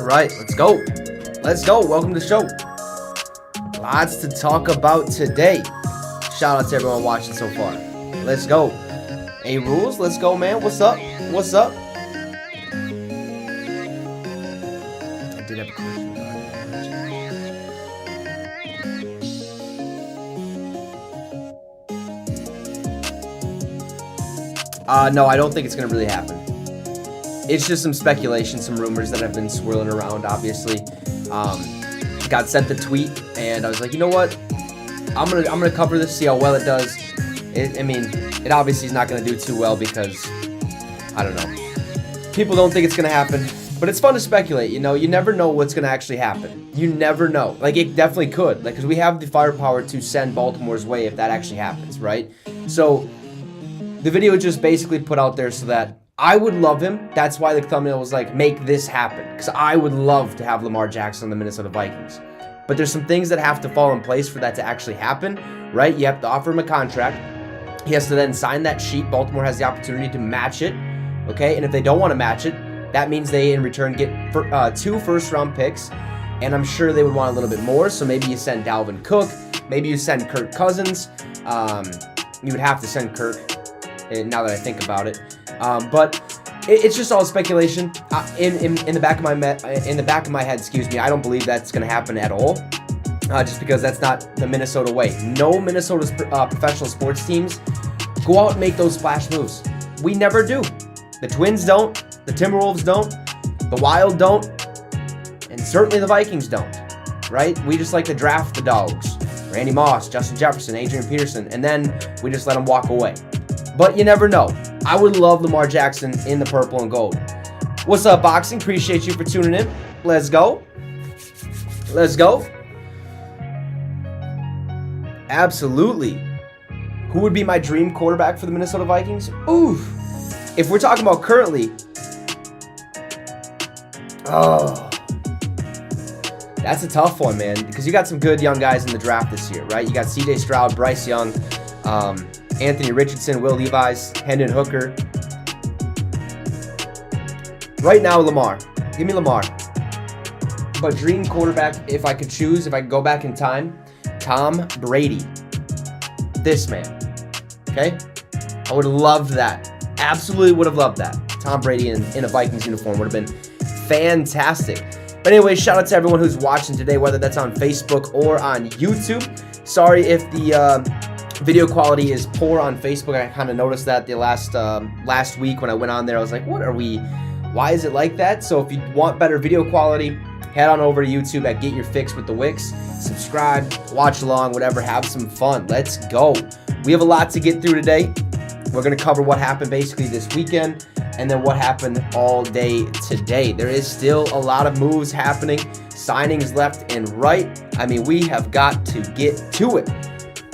right, let's go. Let's go. Welcome to the show. Lots to talk about today. Shout out to everyone watching so far. Let's go. Hey, Rules, let's go, man. What's up? What's up? I did have a question. No, I don't think it's going to really happen. It's just some speculation, some rumors that have been swirling around, obviously. Got sent the tweet, and I was like, you know what? I'm gonna cover this, see how well it does. It obviously is not going to do too well because, I don't know. People don't think it's going to happen, but it's fun to speculate, you know? You never know what's going to actually happen. You never know. Like, it definitely could. Like, because we have the firepower to send Baltimore's way if that actually happens, right? So, the video just basically put out there so that I would love him. That's why the thumbnail was like, make this happen. Because I would love to have Lamar Jackson on the Minnesota Vikings. But there's some things that have to fall in place for that to actually happen, right? You have to offer him a contract. He has to then sign that sheet. Baltimore has the opportunity to match it, okay? And if they don't want to match it, that means they, in return, get 2 first-round picks. And I'm sure they would want a little bit more. So maybe you send Dalvin Cook. Maybe you send Kirk Cousins. You would have to send Kirk, now that I think about it. But it's just all speculation. In the back of my head, excuse me, I don't believe that's going to happen at all. Just because that's not the Minnesota way. No Minnesota's professional sports teams go out and make those splash moves. We never do. The Twins don't. The Timberwolves don't. The Wild don't. And certainly the Vikings don't. Right? We just like to draft the dogs. Randy Moss, Justin Jefferson, Adrian Peterson. And then we just let them walk away. But you never know. I would love Lamar Jackson in the purple and gold. What's up, Boxing? Appreciate you for tuning in. Let's go. Let's go. Absolutely. Who would be my dream quarterback for the Minnesota Vikings? Oof. If we're talking about currently, that's a tough one, man. Because you got some good young guys in the draft this year, right? You got C.J. Stroud, Bryce Young, Anthony Richardson, Will Levis, Hendon Hooker. Right now, Lamar. Give me Lamar. But dream quarterback, if I could choose, if I could go back in time, Tom Brady. This man. Okay? I would have loved that. Absolutely would have loved that. Tom Brady in a Vikings uniform would have been fantastic. But anyway, shout out to everyone who's watching today, whether that's on Facebook or on YouTube. Sorry if the video quality is poor on Facebook. I kind of noticed that the last week when I went on there. I was like, why is it like that? So if you want better video quality, head on over to YouTube at Get Your Fix with the Wicks. Subscribe, watch along, whatever, have some fun. Let's go. We have a lot to get through today. We're going to cover what happened basically this weekend and then what happened all day today. There is still a lot of moves happening, signings left and right. I mean, we have got to get to it.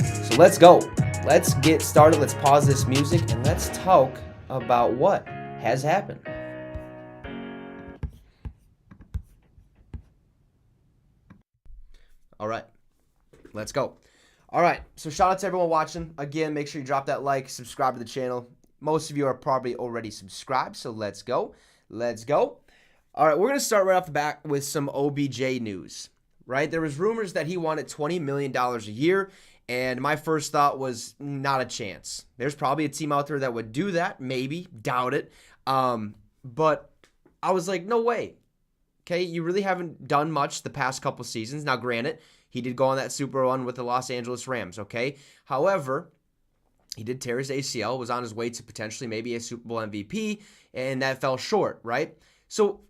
So let's go. Let's get started. Let's pause this music and let's talk about what has happened. All right, let's go. All right, so shout out to everyone watching. Again, make sure you drop that like, subscribe to the channel. Most of you are probably already subscribed, so let's go. Let's go. All right, we're going to start right off the bat with some OBJ news, right? There was rumors that he wanted $20 million a year, and my first thought was not a chance. There's probably a team out there that would do that, maybe, doubt it. But I was like, no way. Okay, you really haven't done much the past couple seasons. Now, granted, he did go on that Super run with the Los Angeles Rams, okay? However, he did tear his ACL, was on his way to potentially maybe a Super Bowl MVP, and that fell short, right? So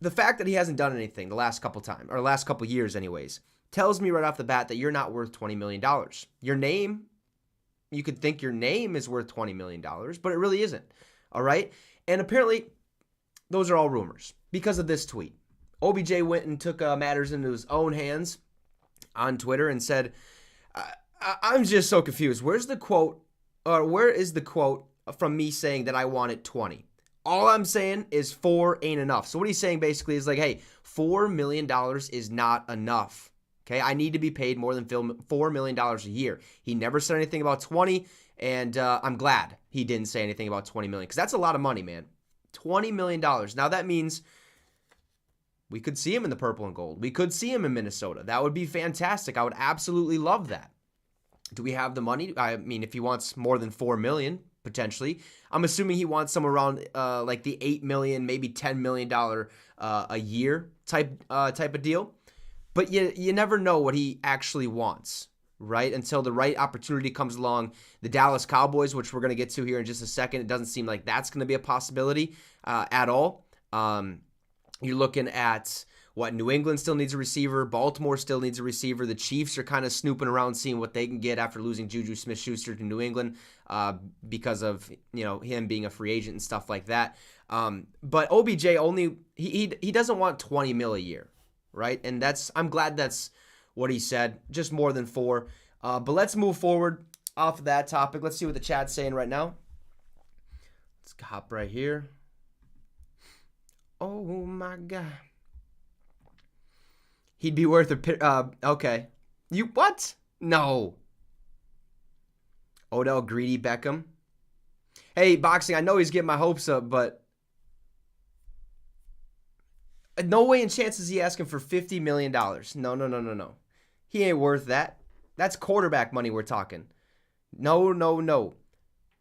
the fact that he hasn't done anything the last couple years anyways, tells me right off the bat that you're not worth $20 million. Your name, you could think your name is worth $20 million, but it really isn't, all right? And apparently, those are all rumors because of this tweet. OBJ went and took matters into his own hands on Twitter and said, I'm just so confused. Where is the quote from me saying that I wanted 20? All I'm saying is 4 ain't enough. So what he's saying basically is like, hey, $4 million is not enough. Okay, I need to be paid more than $4 million a year. He never said anything about 20, and I'm glad he didn't say anything about 20 million because that's a lot of money, man. $20 million. Now that means We could see him in the purple and gold. We could see him in Minnesota. That would be fantastic. I would absolutely love that. Do we have the money? I mean, if he wants more than $4 million, potentially, I'm assuming he wants somewhere around like the $8 million, maybe $10 million a year type of deal. But you never know what he actually wants, right? Until the right opportunity comes along. The Dallas Cowboys, which we're going to get to here in just a second, it doesn't seem like that's going to be a possibility at all. You're looking at what New England still needs a receiver. Baltimore still needs a receiver. The Chiefs are kind of snooping around, seeing what they can get after losing Juju Smith-Schuster to New England because of him being a free agent and stuff like that. But OBJ he doesn't want $20 million a year, right? And I'm glad that's what he said, just more than 4. But let's move forward off of that topic. Let's see what the chat's saying right now. Let's hop right here. Oh my God. He'd be worth okay. You what? No. Odell Greedy Beckham. Hey, boxing, I know he's getting my hopes up, but no way in chance is he asking for $50 million. No. He ain't worth that. That's quarterback money we're talking. No.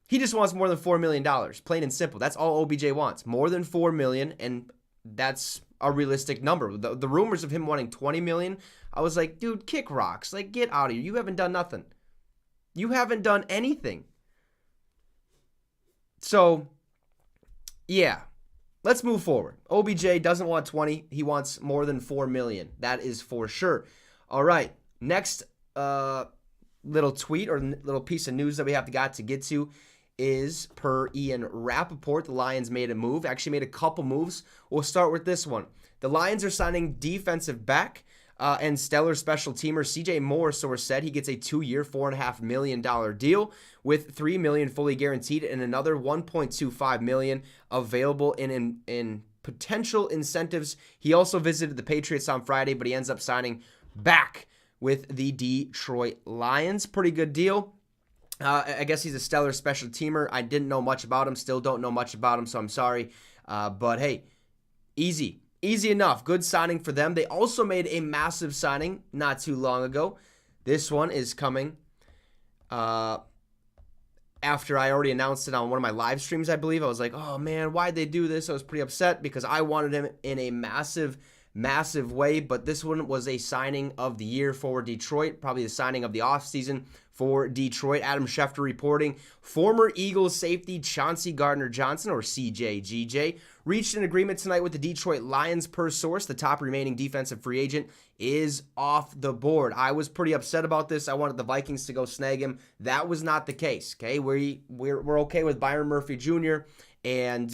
He just wants more than $4 million, plain and simple. That's all OBJ wants. More than $4 million, and that's a realistic number. The rumors of him wanting $20 million, I was like, dude, kick rocks. Like, get out of here. You haven't done nothing. You haven't done anything. So, yeah. Let's move forward. OBJ doesn't want 20. He wants more than $4 million. That is for sure. All right. Next little tweet or little piece of news that we have to get to is per Ian Rappaport. The Lions made a move, actually made a couple moves. We'll start with this one. The Lions are signing defensive back and stellar special teamer CJ Moore. Source said he gets a 2-year, $4.5 million deal with $3 million fully guaranteed and another $1.25 million available in potential incentives. He also visited the Patriots on Friday, but he ends up signing back with the Detroit Lions. Pretty good deal. I guess he's a stellar special teamer. I didn't know much about him. Still don't know much about him, so I'm sorry. But hey, easy enough. Good signing for them. They also made a massive signing not too long ago. This one is coming after I already announced it on one of my live streams, I believe. I was like, oh man, why'd they do this? I was pretty upset because I wanted him in a massive way, but this one was a signing of the year for Detroit, probably the signing of the offseason for Detroit. Adam Schefter reporting, former Eagles safety Chauncey Gardner-Johnson, or CJGJ, reached an agreement tonight with the Detroit Lions. Per source, the top remaining defensive free agent is off the board. I was pretty upset about this. I wanted the Vikings to go snag him. That was not the case, okay? We're okay with Byron Murphy Jr. and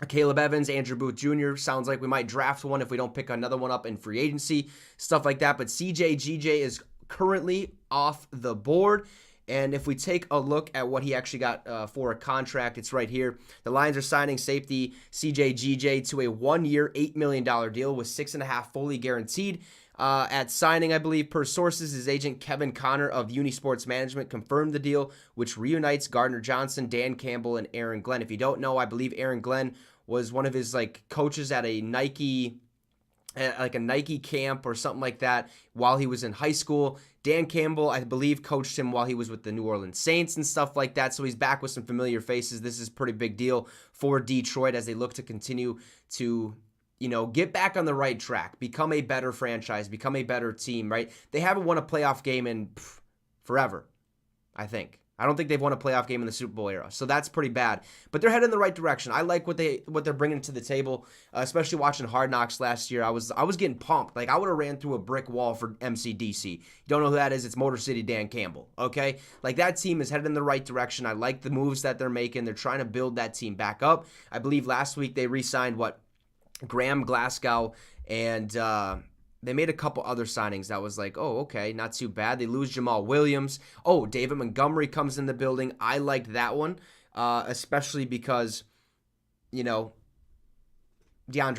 Caleb Evans, Andrew Booth Jr. Sounds like we might draft one if we don't pick another one up in free agency, stuff like that. But CJGJ is currently off the board. And if we take a look at what he actually got for a contract, it's right here. The Lions are signing safety CJGJ to a 1-year, $8 million deal with $6.5 million fully guaranteed. At signing, I believe, per sources, his agent Kevin Connor of Unisports Management confirmed the deal, which reunites Gardner Johnson, Dan Campbell, and Aaron Glenn. If you don't know, I believe Aaron Glenn was one of his coaches at a Nike camp or something like that while he was in high school. Dan Campbell, I believe, coached him while he was with the New Orleans Saints and stuff like that. So he's back with some familiar faces. This is a pretty big deal for Detroit as they look to continue to get back on the right track, become a better franchise, become a better team, right? They haven't won a playoff game in forever, I think. I don't think they've won a playoff game in the Super Bowl era, so that's pretty bad. But they're heading in the right direction. I like what they're bringing to the table, especially watching Hard Knocks last year. I was getting pumped. I would have ran through a brick wall for MCDC. You don't know who that is? It's Motor City Dan Campbell, okay? That team is headed in the right direction. I like the moves that they're making. They're trying to build that team back up. I believe last week they re-signed, Graham Glasgow, and they made a couple other signings that was oh, okay, not too bad. They lose Jamal Williams. Oh, David Montgomery comes in the building. I liked that one, especially because, DeAndre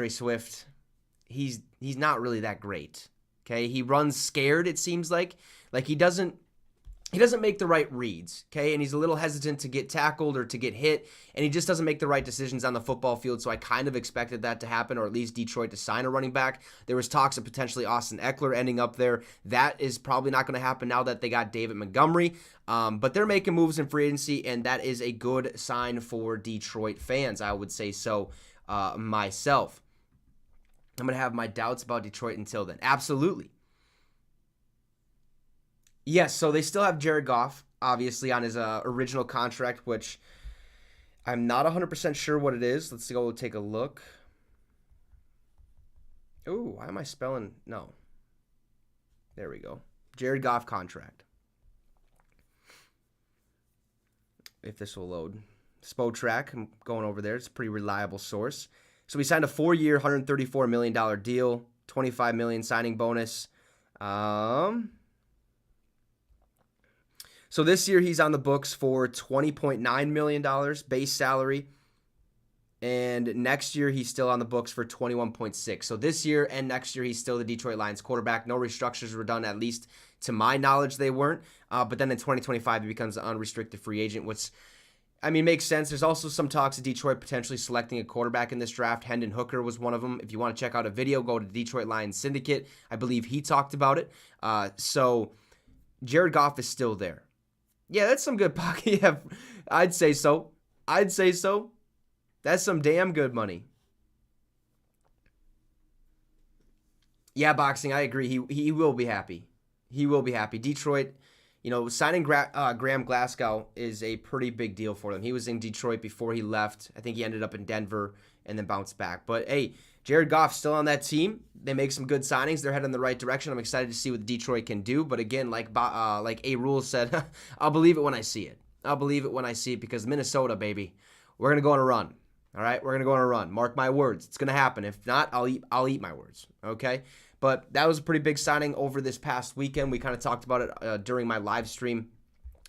Swift, he's not really that great, okay? He runs scared, it seems like. He doesn't he doesn't make the right reads, okay? And he's a little hesitant to get tackled or to get hit, and he just doesn't make the right decisions on the football field, so I kind of expected that to happen, or at least Detroit to sign a running back. There was talks of potentially Austin Eckler ending up there. That is probably not going to happen now that they got David Montgomery, but they're making moves in free agency, and that is a good sign for Detroit fans, I would say so myself. I'm going to have my doubts about Detroit until then. Absolutely. Yes, so they still have Jared Goff, obviously, on his original contract, which I'm not 100% sure what it is. Let's go take a look. Ooh, why am I spelling? No. There we go. Jared Goff contract. If this will load. Spotrac, I'm going over there. It's a pretty reliable source. So we signed a 4-year, $134 million deal, $25 million signing bonus. So this year he's on the books for $20.9 million base salary. And next year he's still on the books for $21.6. So this year and next year he's still the Detroit Lions quarterback. No restructures were done, at least to my knowledge they weren't. But then in 2025 he becomes an unrestricted free agent, which, I mean, makes sense. There's also some talks of Detroit potentially selecting a quarterback in this draft. Hendon Hooker was one of them. If you want to check out a video, go to Detroit Lions Syndicate. I believe he talked about it. So Jared Goff is still there. Yeah, that's some good pocket. Yeah, I'd say so. That's some damn good money. Yeah, boxing, I agree. He will be happy. He will be happy. Detroit, signing Graham Glasgow is a pretty big deal for them. He was in Detroit before he left. I think he ended up in Denver and then bounced back. But, hey, Jared Goff's still on that team. They make some good signings. They're heading in the right direction. I'm excited to see what Detroit can do. But, again, like A. Rule said, I'll believe it when I see it. I'll believe it when I see it because Minnesota, baby, we're going to go on a run. All right? We're going to go on a run. Mark my words. It's going to happen. If not, I'll eat my words. Okay? But that was a pretty big signing over this past weekend. We kind of talked about it during my live stream.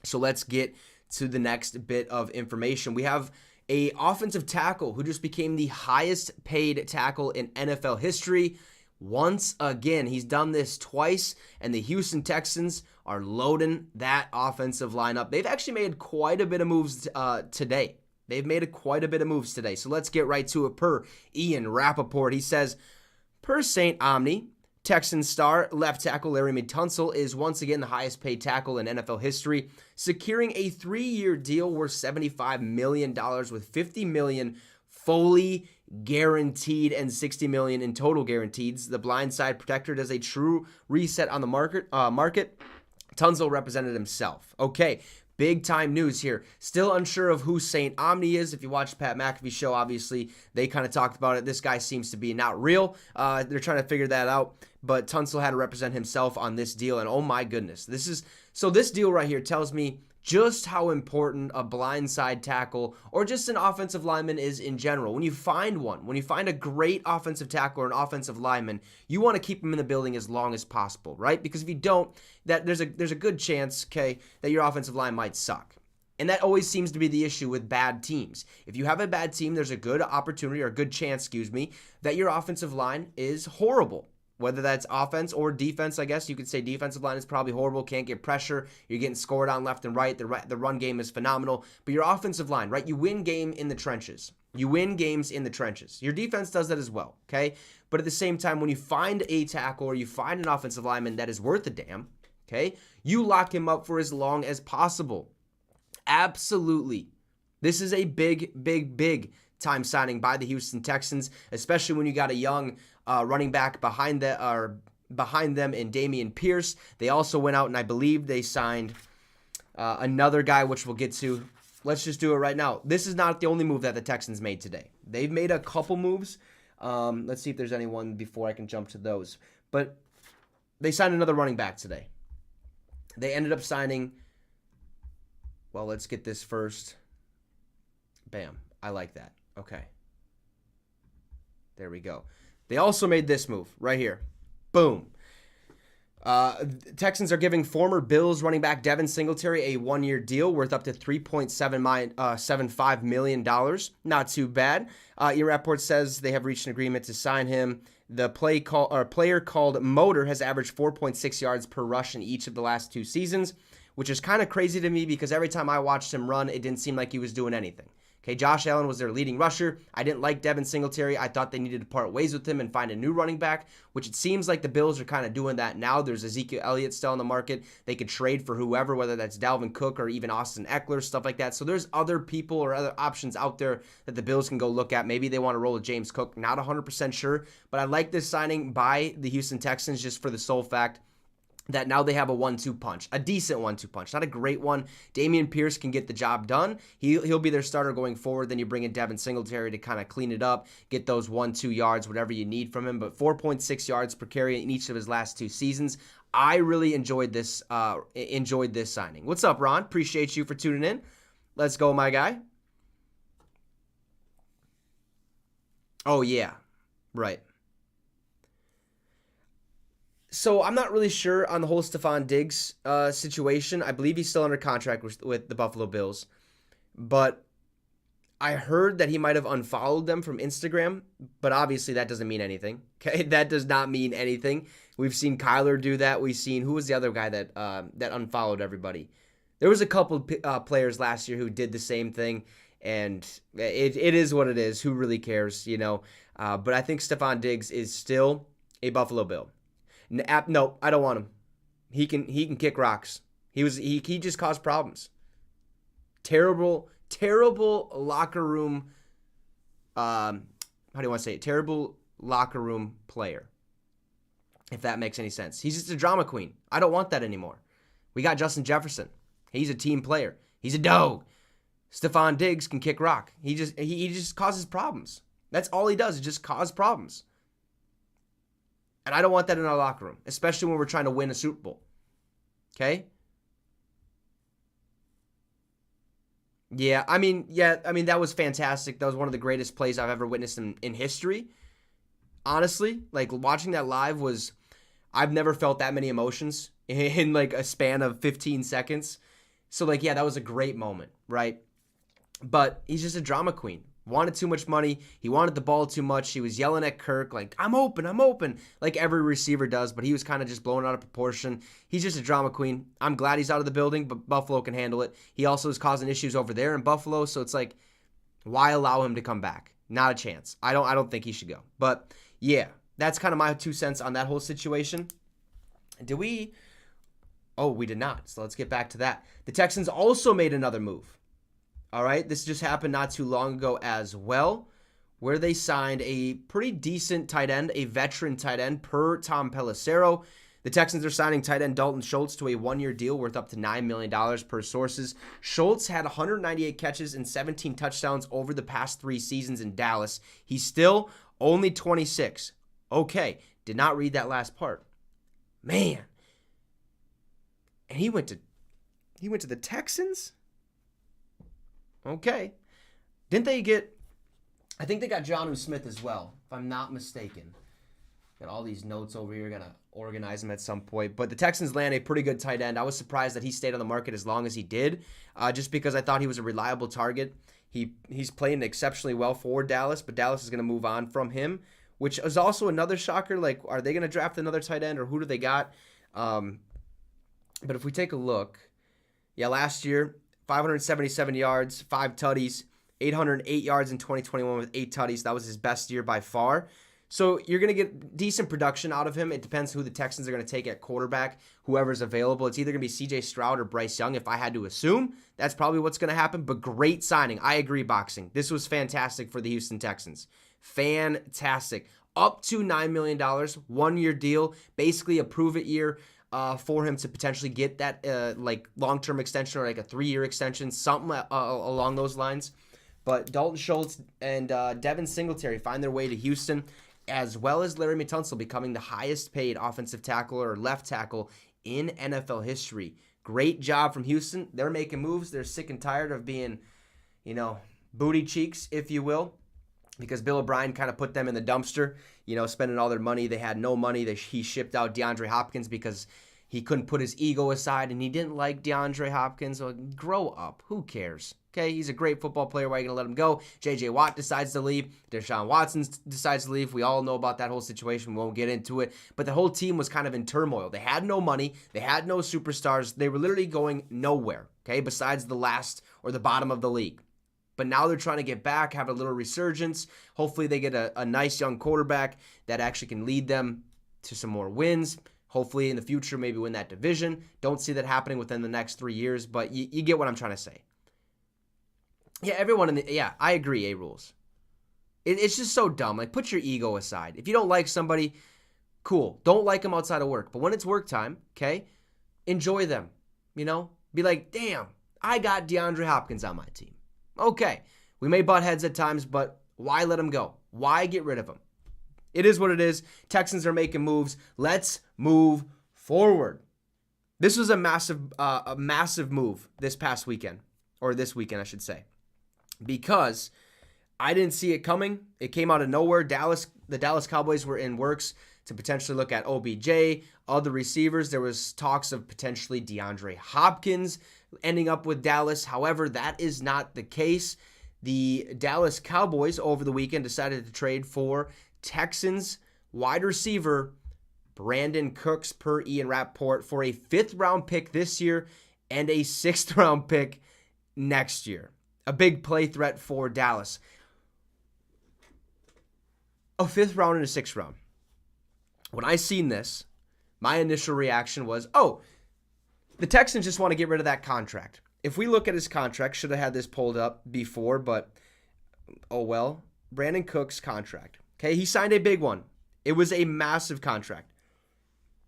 So let's get to the next bit of information. We have a offensive tackle who just became the highest paid tackle in NFL history. Once again, he's done this twice, and the Houston Texans are loading that offensive lineup. They've actually made quite a bit of moves today. So let's get right to it. Per Ian Rappaport, he says, per St. Omni, Texans star left tackle Larry Tunsil is once again the highest paid tackle in NFL history, securing a 3-year deal worth $75 million with $50 million fully guaranteed and $60 million in total guaranteed. The blindside protector does a true reset on the market. Tunsil represented himself. Okay. Big time news here. Still unsure of who St. Omni is. If you watched Pat McAfee's show, obviously, they kind of talked about it. This guy seems to be not real. They're trying to figure that out. But Tunsil had to represent himself on this deal. And oh my goodness. This deal right here tells me just how important a blindside tackle or just an offensive lineman is in general. When you find a great offensive tackle or an offensive lineman, you want to keep him in the building as long as possible, right? Because if you don't, there's a good chance, okay, that your offensive line might suck. And that always seems to be the issue with bad teams. If you have a bad team, there's a good opportunity or a good chance, that your offensive line is horrible. Whether that's offense or defense, I guess you could say defensive line is probably horrible, can't get pressure, you're getting scored on left and right, the run game is phenomenal, but your offensive line, right, you win games in the trenches. Your defense does that as well, okay? But at the same time, when you find a tackle or you find an offensive lineman that is worth a damn, okay, you lock him up for as long as possible. Absolutely. This is a big time signing by the Houston Texans, especially when you got a young running back behind them in Damian Pierce. They also went out and I believe they signed another guy, which we'll get to. Let's just do it right now. This is not the only move that the Texans made today. They've made a couple moves. Let's see if there's anyone before I can jump to those. But they signed another running back today. They ended up signing, well, let's get this first. Bam. I like that. Okay. There we go. They also made this move right here. Boom. Texans are giving former Bills running back Devin Singletary a 1-year deal worth up to $3.75 million. Not too bad. Ian Rappaport says they have reached an agreement to sign him. The player called Motor has averaged 4.6 yards per rush in each of the last 2 seasons, which is kind of crazy to me because every time I watched him run, it didn't seem like he was doing anything. Okay, Josh Allen was their leading rusher. I didn't like Devin Singletary. I thought they needed to part ways with him and find a new running back, which it seems like the Bills are kind of doing that now. There's Ezekiel Elliott still on the market. They could trade for whoever, whether that's Dalvin Cook or even Austin Eckler, stuff like that. So there's other people or other options out there that the Bills can go look at. Maybe they want to roll with James Cook. Not 100% sure, but I like this signing by the Houston Texans just for the sole fact that now they have a 1-2 punch, a decent 1-2 punch, not a great one. Dameon Pierce can get the job done. He'll be their starter going forward. Then you bring in Devin Singletary to kind of clean it up, get those 1-2 yards, whatever you need from him. But 4.6 yards per carry in each of his last 2 seasons. I really enjoyed this signing. What's up, Ron? Appreciate you for tuning in. Let's go, my guy. Oh, yeah. Right. So I'm not really sure on the whole Stephon Diggs situation. I believe he's still under contract with the Buffalo Bills. But I heard that he might have unfollowed them from Instagram. But obviously that doesn't mean anything. Okay, that does not mean anything. We've seen Kyler do that. We've seen, who was the other guy that unfollowed everybody? There was a couple players last year who did the same thing. And it is what it is. Who really cares, you know? But I think Stephon Diggs is still a Buffalo Bill. No, I don't want him. He can kick rocks. He just caused problems. Terrible locker room. How do you want to say it? Terrible locker room player. If that makes any sense. He's just a drama queen. I don't want that anymore. We got Justin Jefferson. He's a team player. He's a dog. Stephon Diggs can kick rock. He just causes problems. That's all he does is just cause problems. And I don't want that in our locker room, especially when we're trying to win a Super Bowl. Okay? Yeah, I mean, that was fantastic. That was one of the greatest plays I've ever witnessed in history. Honestly, like watching that live I've never felt that many emotions in like a span of 15 seconds. So like, yeah, that was a great moment, right? But he's just a drama queen. Wanted too much money. He wanted the ball too much. He was yelling at Kirk like, I'm open, like every receiver does, but he was kind of just blown out of proportion. He's just a drama queen. I'm glad he's out of the building, but Buffalo can handle it. He also is causing issues over there in Buffalo, so it's like, why allow him to come back? Not a chance. I don't think he should go. But yeah, that's kind of my 2 cents on that whole situation. Did we? Oh, we did not. So let's get back to that. The Texans also made another move. All right, this just happened not too long ago as well, where they signed a pretty decent tight end, a veteran tight end per Tom Pelissero. The Texans are signing tight end Dalton Schultz to a 1-year deal worth up to $9 million per sources. Schultz had 198 catches and 17 touchdowns over the past 3 seasons in Dallas. He's still only 26. Okay, did not read that last part. Man. And he went to the Texans? Okay. Didn't they get, I think they got Jonnu Smith as well, if I'm not mistaken. Got all these notes over here. Got to organize them at some point. But the Texans land a pretty good tight end. I was surprised that he stayed on the market as long as he did, just because I thought he was a reliable target. He's playing exceptionally well for Dallas, but Dallas is going to move on from him, which is also another shocker. Like, are they going to draft another tight end, or who do they got? But if we take a look, yeah, last year, 577 yards, 5 tutties, 808 yards in 2021 with 8 tutties. That was his best year by far. So you're going to get decent production out of him. It depends who the Texans are going to take at quarterback, whoever's available. It's either going to be C.J. Stroud or Bryce Young, if I had to assume. That's probably what's going to happen, but great signing. I agree, Boxing. This was fantastic for the Houston Texans. Fantastic. Up to $9 million, 1-year deal, basically a prove-it year. For him to potentially get that like long-term extension or like a 3-year extension, something along those lines. But Dalton Schultz and Devin Singletary find their way to Houston, as well as Larry Tunsil becoming the highest-paid offensive tackle or left tackle in NFL history. Great job from Houston. They're making moves. They're sick and tired of being, booty cheeks, if you will, because Bill O'Brien kind of put them in the dumpster, spending all their money. They had no money. He shipped out DeAndre Hopkins because he couldn't put his ego aside, and he didn't like DeAndre Hopkins. So grow up. Who cares? Okay, he's a great football player. Why are you going to let him go? J.J. Watt decides to leave. Deshaun Watson decides to leave. We all know about that whole situation. We won't get into it. But the whole team was kind of in turmoil. They had no money. They had no superstars. They were literally going nowhere, okay, besides the last or the bottom of the league. But now they're trying to get back, have a little resurgence. Hopefully they get a nice young quarterback that actually can lead them to some more wins. Hopefully in the future, maybe win that division. Don't see that happening within the next 3 years, but you get what I'm trying to say. Yeah, I agree, A-Rules. It's just so dumb. Like, put your ego aside. If you don't like somebody, cool. Don't like them outside of work. But when it's work time, okay, enjoy them, you know? Be like, damn, I got DeAndre Hopkins on my team. Okay, we may butt heads at times, but why let him go? Why get rid of him? It is what it is. Texans are making moves. Let's move forward. This was a massive move this past weekend, or this weekend, I should say, because I didn't see it coming. It came out of nowhere. The Dallas Cowboys were in works to potentially look at OBJ, other receivers. There was talks of potentially DeAndre Hopkins ending up with Dallas. However, that is not the case. The Dallas Cowboys over the weekend decided to trade for Texans wide receiver Brandon Cooks, per Ian Rappaport, for a 5th-round pick this year and a 6th-round pick next year. A big play threat for Dallas. A 5th round and a 6th round. When I seen this, my initial reaction was, oh, the Texans just want to get rid of that contract. If we look at his contract, should have had this pulled up before, but oh well. Brandon Cooks' contract. Okay, he signed a big one. It was a massive contract.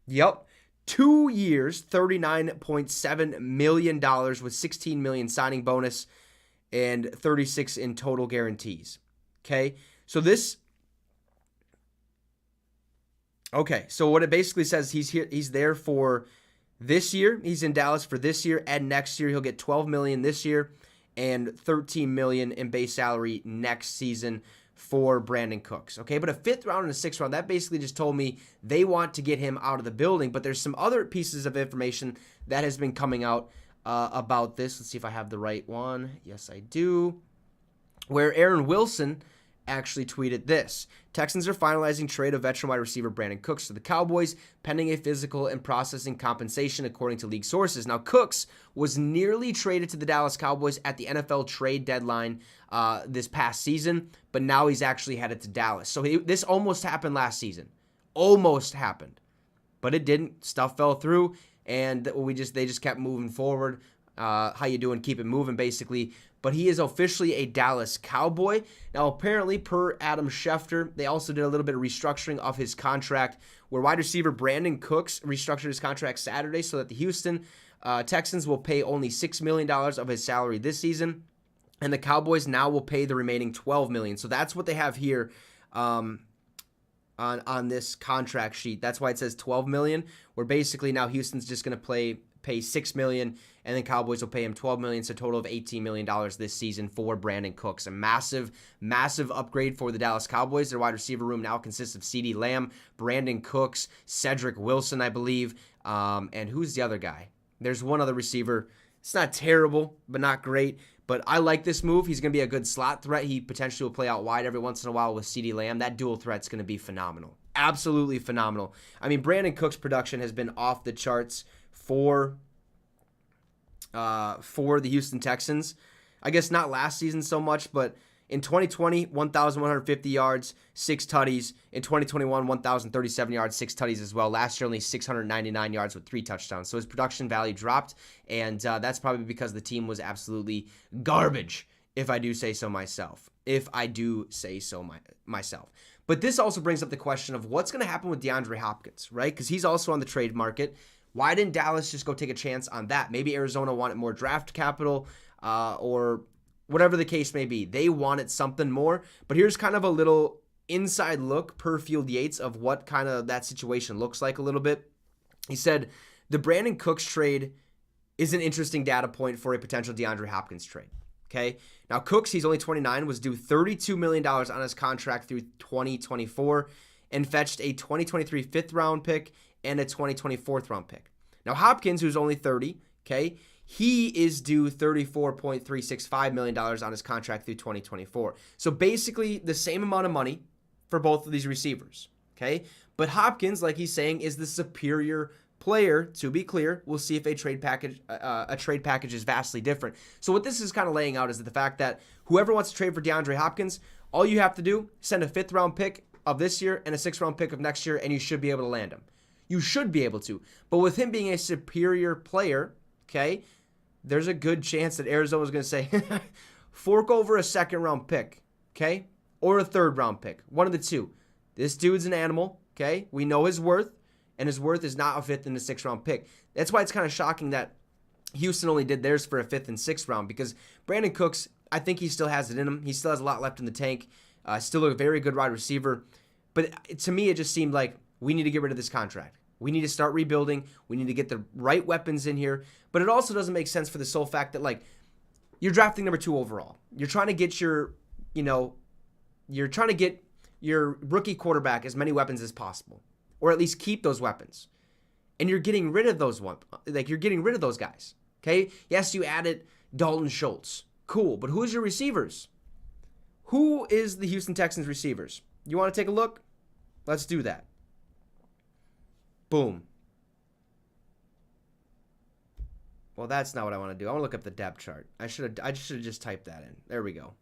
Yep. 2 years, $39.7 million with $16 million signing bonus and 36 in total guarantees. Okay, so what it basically says, he's there for this year. He's in Dallas for this year, and next year he'll get $12 million this year and $13 million in base salary next season for Brandon Cooks. Okay, but a 5th round and a 6th round, that basically just told me they want to get him out of the building. But there's some other pieces of information that has been coming out about this. Let's see if I have the right one. Yes, I do. Where Aaron Wilson actually tweeted this: Texans are finalizing trade of veteran wide receiver Brandon Cooks to the Cowboys, pending a physical and processing compensation, according to league sources. Now, Cooks was nearly traded to the Dallas Cowboys at the NFL trade deadline this past season, but now he's actually headed to Dallas. So this almost happened last season. Almost happened. But it didn't. Stuff fell through, and they just kept moving forward. How you doing? Keep it moving, basically. But he is officially a Dallas Cowboy. Now, apparently, per Adam Schefter, they also did a little bit of restructuring of his contract, where wide receiver Brandon Cooks restructured his contract Saturday so that the Houston Texans will pay only $6 million of his salary this season, and the Cowboys now will pay the remaining $12 million. So that's what they have here on this contract sheet. That's why it says $12 million, where basically now Houston's just going to pay $6 million, and then Cowboys will pay him $12 million, so a total of $18 million this season for Brandon Cooks. A massive, massive upgrade for the Dallas Cowboys. Their wide receiver room now consists of CeeDee Lamb, Brandon Cooks, Cedric Wilson, I believe, and who's the other guy? There's one other receiver. It's not terrible, but not great. But I like this move. He's going to be a good slot threat. He potentially will play out wide every once in a while with CeeDee Lamb. That dual threat's going to be phenomenal. Absolutely phenomenal. I mean, Brandon Cooks' production has been off the charts for the Houston Texans. I guess not last season so much, but in 2020, 1,150 yards, 6 tutties. In 2021, 1,037 yards, 6 tutties as well. Last year, only 699 yards with 3 touchdowns. So his production value dropped, and that's probably because the team was absolutely garbage, if I do say so myself. But this also brings up the question of what's going to happen with DeAndre Hopkins, right? Because he's also on the trade market. Why didn't Dallas just go take a chance on that? Maybe Arizona wanted more draft capital or whatever the case may be. They wanted something more. But here's kind of a little inside look per Field Yates of what kind of that situation looks like a little bit. He said, the Brandon Cooks trade is an interesting data point for a potential DeAndre Hopkins trade. Okay. Now, Cooks, he's only 29, was due $32 million on his contract through 2024 and fetched a 2023 5th round pick and a 2024 4th round pick. Now, Hopkins, who's only 30, okay, he is due $34.365 million on his contract through 2024. So basically the same amount of money for both of these receivers, okay? But Hopkins, like he's saying, is the superior player. To be clear, we'll see if a trade package is vastly different. So what this is kind of laying out is the fact that whoever wants to trade for DeAndre Hopkins, all you have to do, send a 5th-round pick of this year and a 6th-round pick of next year, and you should be able to land him. You should be able to. But with him being a superior player, okay, there's a good chance that Arizona's going to say, fork over a 2nd-round pick, okay, or a 3rd-round pick. One of the two. This dude's an animal, okay? We know his worth, and his worth is not a 5th and a 6th-round pick. That's why it's kind of shocking that Houston only did theirs for a 5th and 6th round, because Brandon Cooks, I think he still has it in him. He still has a lot left in the tank. Still a very good wide receiver. But to me, it just seemed like we need to get rid of this contract. We need to start rebuilding. We need to get the right weapons in here. But it also doesn't make sense for the sole fact that, like, you're drafting number 2 overall. You're trying to get your rookie quarterback as many weapons as possible, or at least keep those weapons. And you're getting rid of those you're getting rid of those guys. Okay? Yes, you added Dalton Schultz. Cool. But who's your receivers? Who is the Houston Texans receivers? You want to take a look? Let's do that. Boom. Well, that's not what I want to do. I want to look up the depth chart. I should have just typed that in. There we go.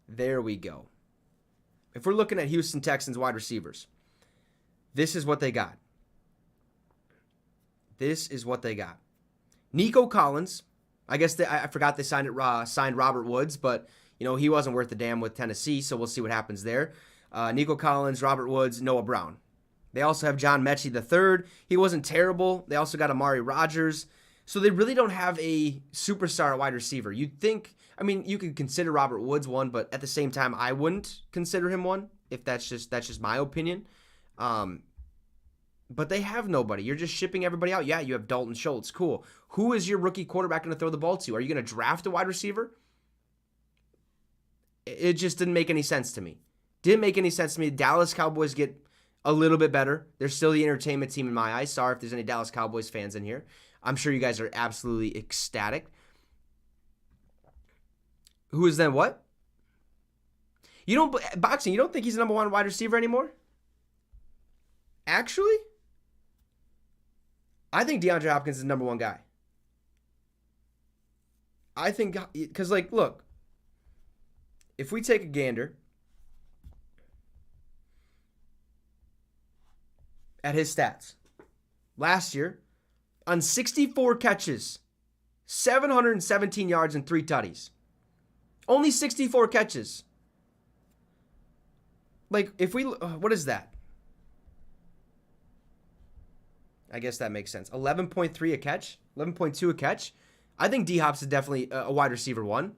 There we go. If we're looking at Houston Texans wide receivers, this is what they got. This is what they got. Nico Collins. I guess I forgot they signed Robert Woods, but he wasn't worth a damn with Tennessee, so we'll see what happens there. Nico Collins, Robert Woods, Noah Brown. They also have John Mechie III. He wasn't terrible. They also got Amari Rodgers. So they really don't have a superstar wide receiver. You'd think, you could consider Robert Woods one, but at the same time, I wouldn't consider him one, if that's just my opinion. But they have nobody. You're just shipping everybody out. Yeah, you have Dalton Schultz. Cool. Who is your rookie quarterback going to throw the ball to? Are you going to draft a wide receiver? It just didn't make any sense to me. Didn't make any sense to me. Dallas Cowboys get a little bit better. They're still the entertainment team in my eyes. Sorry if there's any Dallas Cowboys fans in here. I'm sure you guys are absolutely ecstatic. Who is then what? You don't think he's the number 1 wide receiver anymore? Actually? I think DeAndre Hopkins is the number 1 guy. I think, because, look, if we take a gander at his stats, last year, on 64 catches, 717 yards and 3 tutties. Only 64 catches. What is that? I guess that makes sense. 11.3 a catch? 11.2 a catch? I think D-Hop's is definitely a wide receiver 1.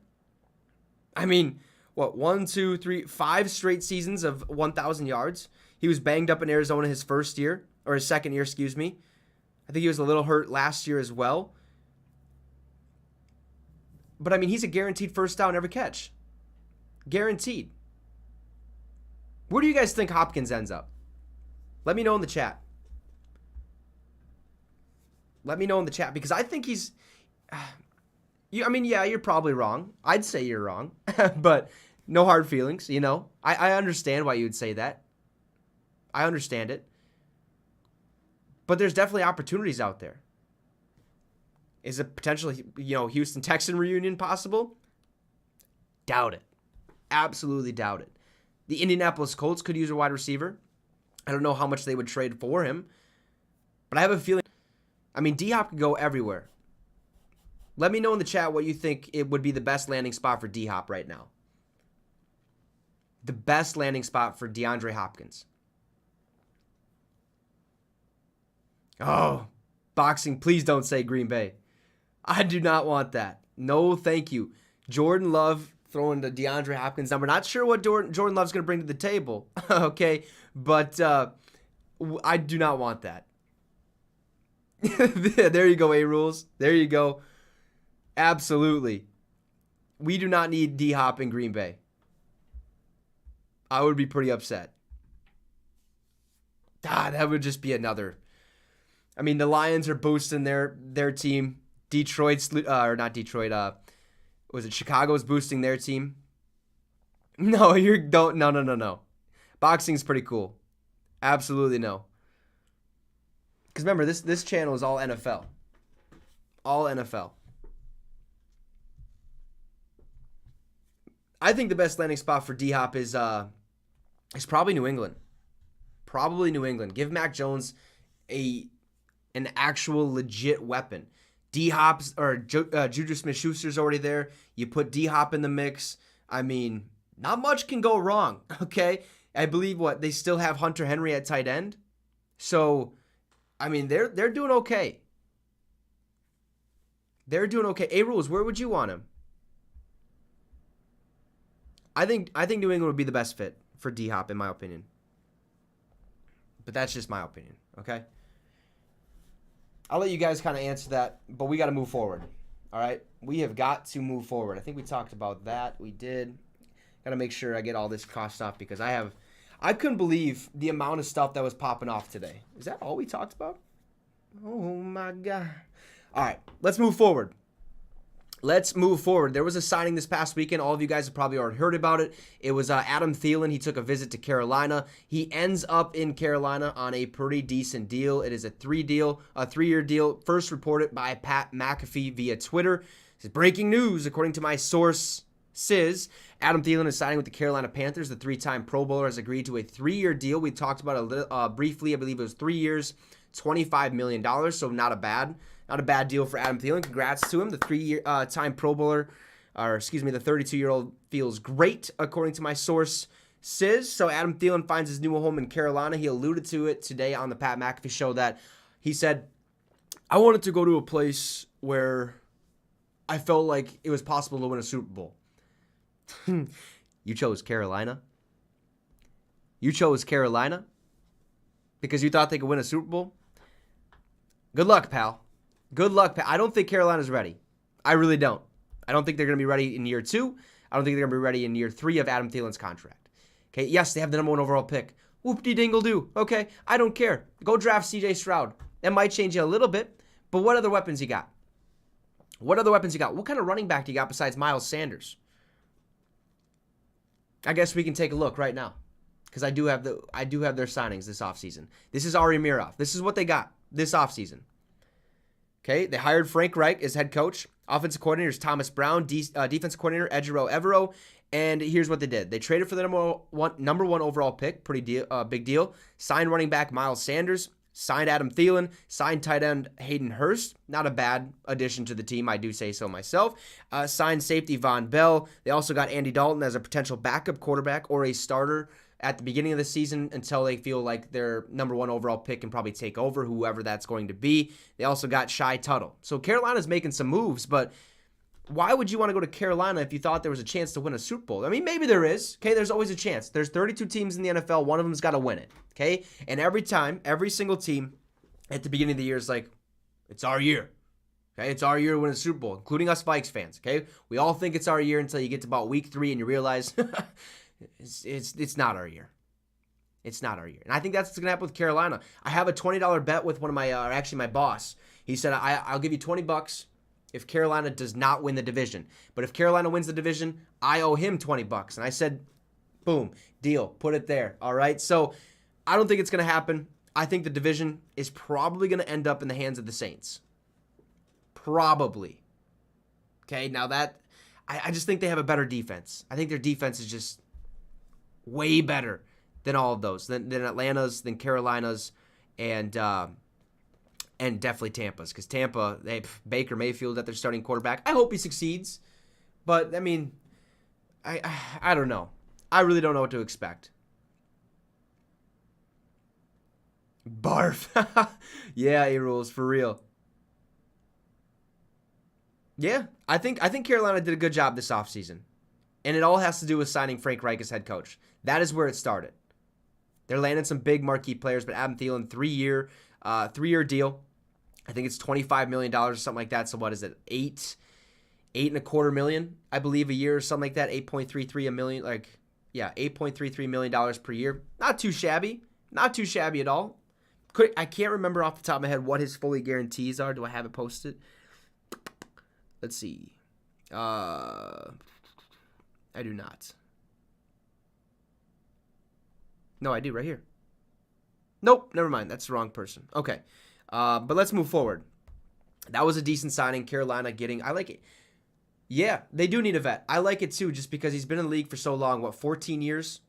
1, 2, 3, 5 straight seasons of 1,000 yards. He was banged up in Arizona his first year, or his second year, excuse me. I think he was a little hurt last year as well. But, he's a guaranteed first down every catch. Guaranteed. Where do you guys think Hopkins ends up? Let me know in the chat. Let me know in the chat, because I think he's... you're probably wrong. I'd say you're wrong. But no hard feelings, I understand why you would say that. I understand it. But there's definitely opportunities out there. Is a potential, Houston Texan reunion possible? Doubt it. Absolutely doubt it. The Indianapolis Colts could use a wide receiver. I don't know how much they would trade for him. But I have a feeling, D-Hop could go everywhere. Let me know in the chat what you think it would be the best landing spot for D-Hop right now. The best landing spot for DeAndre Hopkins. Oh, boxing, please don't say Green Bay. I do not want that. No, thank you. Jordan Love throwing the DeAndre Hopkins number. Not sure what Jordan Love's going to bring to the table, okay? But I do not want that. There you go, A-Rules. There you go. Absolutely. We do not need D-Hop in Green Bay. I would be pretty upset. That would just be another I mean, the Lions are boosting their team. Detroit's or not Detroit. Was it Chicago's boosting their team? No, no. Boxing's pretty cool. Absolutely no. Because remember, this channel is all NFL. All NFL. I think the best landing spot for D-Hop is probably New England. Probably New England. Give Mac Jones an actual legit weapon. D-Hop's or Juju Smith-Schuster's already there. You put D-Hop in the mix. I mean, not much can go wrong, okay? I believe they still have Hunter Henry at tight end. So, I mean, they're doing okay. They're doing okay. A-Rules, where would you want him? I think New England would be the best fit for D-Hop, in my opinion. But that's just my opinion, okay? I'll let you guys kind of answer that, but we got to move forward, all right? We have got to move forward. I think we talked about that. We did. Got to make sure I get all this crossed off because I couldn't believe the amount of stuff that was popping off today. Is that all we talked about? Oh, my God. All right, let's move forward. There was a signing this past weekend. All of you guys have probably already heard about it. It was Adam Thielen. He took a visit to Carolina. He ends up in Carolina on a pretty decent deal. It is a 3-year deal. First reported by Pat McAfee via Twitter. This is breaking news, according to my source, Sis. Adam Thielen is signing with the Carolina Panthers. The 3-time Pro Bowler has agreed to a 3-year deal. We talked about it briefly. I believe it was 3 years, $25 million. So not a bad deal for Adam Thielen. Congrats to him. The 3-time Pro Bowler, the 32-year-old feels great, according to my source, Sis. So Adam Thielen finds his new home in Carolina. He alluded to it today on the Pat McAfee show that he said, I wanted to go to a place where I felt like it was possible to win a Super Bowl. You chose Carolina? You chose Carolina? Because you thought they could win a Super Bowl? Good luck, pal. Good luck, pal. I don't think Carolina's ready. I really don't. I don't think they're going to be ready in year 2. I don't think they're going to be ready in year 3 of Adam Thielen's contract. Okay, yes, they have the number 1 overall pick. Whoop-de-dingle-do. Okay, I don't care. Go draft C.J. Stroud. That might change you a little bit, but what other weapons you got? What kind of running back do you got besides Miles Sanders? I guess we can take a look right now because I do have their signings this offseason. This is Ari Mirov. This is what they got this offseason. Okay, they hired Frank Reich as head coach. Offensive coordinator is Thomas Brown. Defensive coordinator, Ejiro Evero. And here's what they did. They traded for the number one overall pick. Big deal. Signed running back Miles Sanders. Signed Adam Thielen. Signed tight end Hayden Hurst. Not a bad addition to the team, I do say so myself. Signed safety Von Bell. They also got Andy Dalton as a potential backup quarterback or a starter at the beginning of the season until they feel like their number 1 overall pick can probably take over, whoever that's going to be. They also got Shai Tuttle. So Carolina's making some moves, but why would you want to go to Carolina if you thought there was a chance to win a Super Bowl? I mean, maybe there is. Okay, there's always a chance. There's 32 teams in the NFL. One of them's got to win it. Okay, and every single team at the beginning of the year is like, it's our year. Okay, it's our year to win a Super Bowl, including us Vikes fans. Okay, we all think it's our year until you get to about week 3 and you realize it's not our year. It's not our year. And I think that's what's going to happen with Carolina. I have a $20 bet with one of my boss. He said, I'll give you $20 if Carolina does not win the division. But if Carolina wins the division, I owe him $20. And I said, boom, deal. Put it there. All right. So I don't think it's going to happen. I think the division is probably going to end up in the hands of the Saints. Probably. Okay. Now that, I just think they have a better defense. I think their defense is just way better than all of those, than Atlanta's, than Carolina's, and definitely Tampa's. Because Tampa, they have Baker Mayfield at their starting quarterback. I hope he succeeds, but I mean, I don't know. I really don't know what to expect. Barf. Yeah, A-Rules, for real. Yeah, I think Carolina did a good job this offseason. And it all has to do with signing Frank Reich as head coach. That is where it started. They're landing some big marquee players, but Adam Thielen, 3-year deal. I think it's $25 million or something like that. So what is it? $8.25 million, I believe, a year or something like that. $8.33 million, $8.33 million per year. Not too shabby. Not too shabby at all. I can't remember off the top of my head what his fully guarantees are. Do I have it posted? Let's see. I do not. No, I do right here. Nope, never mind. That's the wrong person. Okay. But let's move forward. That was a decent signing. Carolina getting, I like it. Yeah, they do need a vet. I like it too, just because he's been in the league for so long. What, 14 years?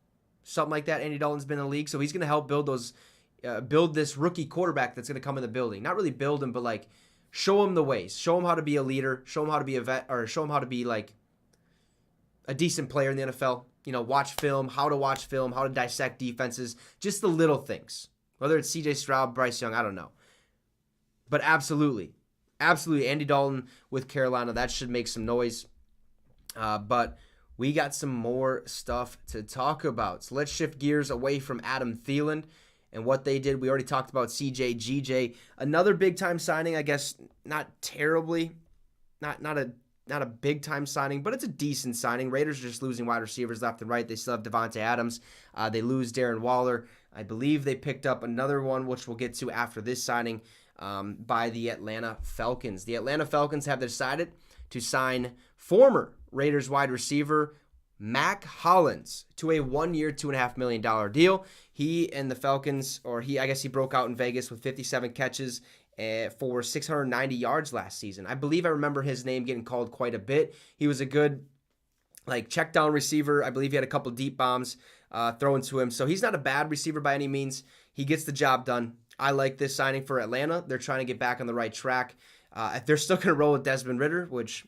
Something like that. Andy Dalton's been in the league. So he's going to help build this rookie quarterback that's going to come in the building. Not really build him, but like show him the ways. Show him how to be a leader. Show him how to be a vet, or show him how to be like a decent player in the NFL. You know, watch film, how to dissect defenses, just the little things. Whether it's CJ Stroud, Bryce Young, I don't know. But absolutely, Andy Dalton with Carolina, that should make some noise. But we got some more stuff to talk about. So let's shift gears away from Adam Thielen and what they did. We already talked about CJ, GJ. Another big-time signing, I guess, not terribly, not a big-time signing, but it's a decent signing. Raiders are just losing wide receivers left and right. They still have Devontae Adams. They lose Darren Waller. I believe they picked up another one, which we'll get to after this signing, by the Atlanta Falcons. The Atlanta Falcons have decided to sign former Raiders wide receiver Mac Hollins to a 1-year, $2.5 million deal. He and the Falcons, I guess he broke out in Vegas with 57 catches for 690 yards last season. I believe I remember his name getting called quite a bit. He was a good check down receiver. I believe he had a couple deep bombs thrown to him. So he's not a bad receiver by any means. He gets the job done. I like this signing for Atlanta. They're trying to get back on the right track. They're still going to roll with Desmond Ridder, which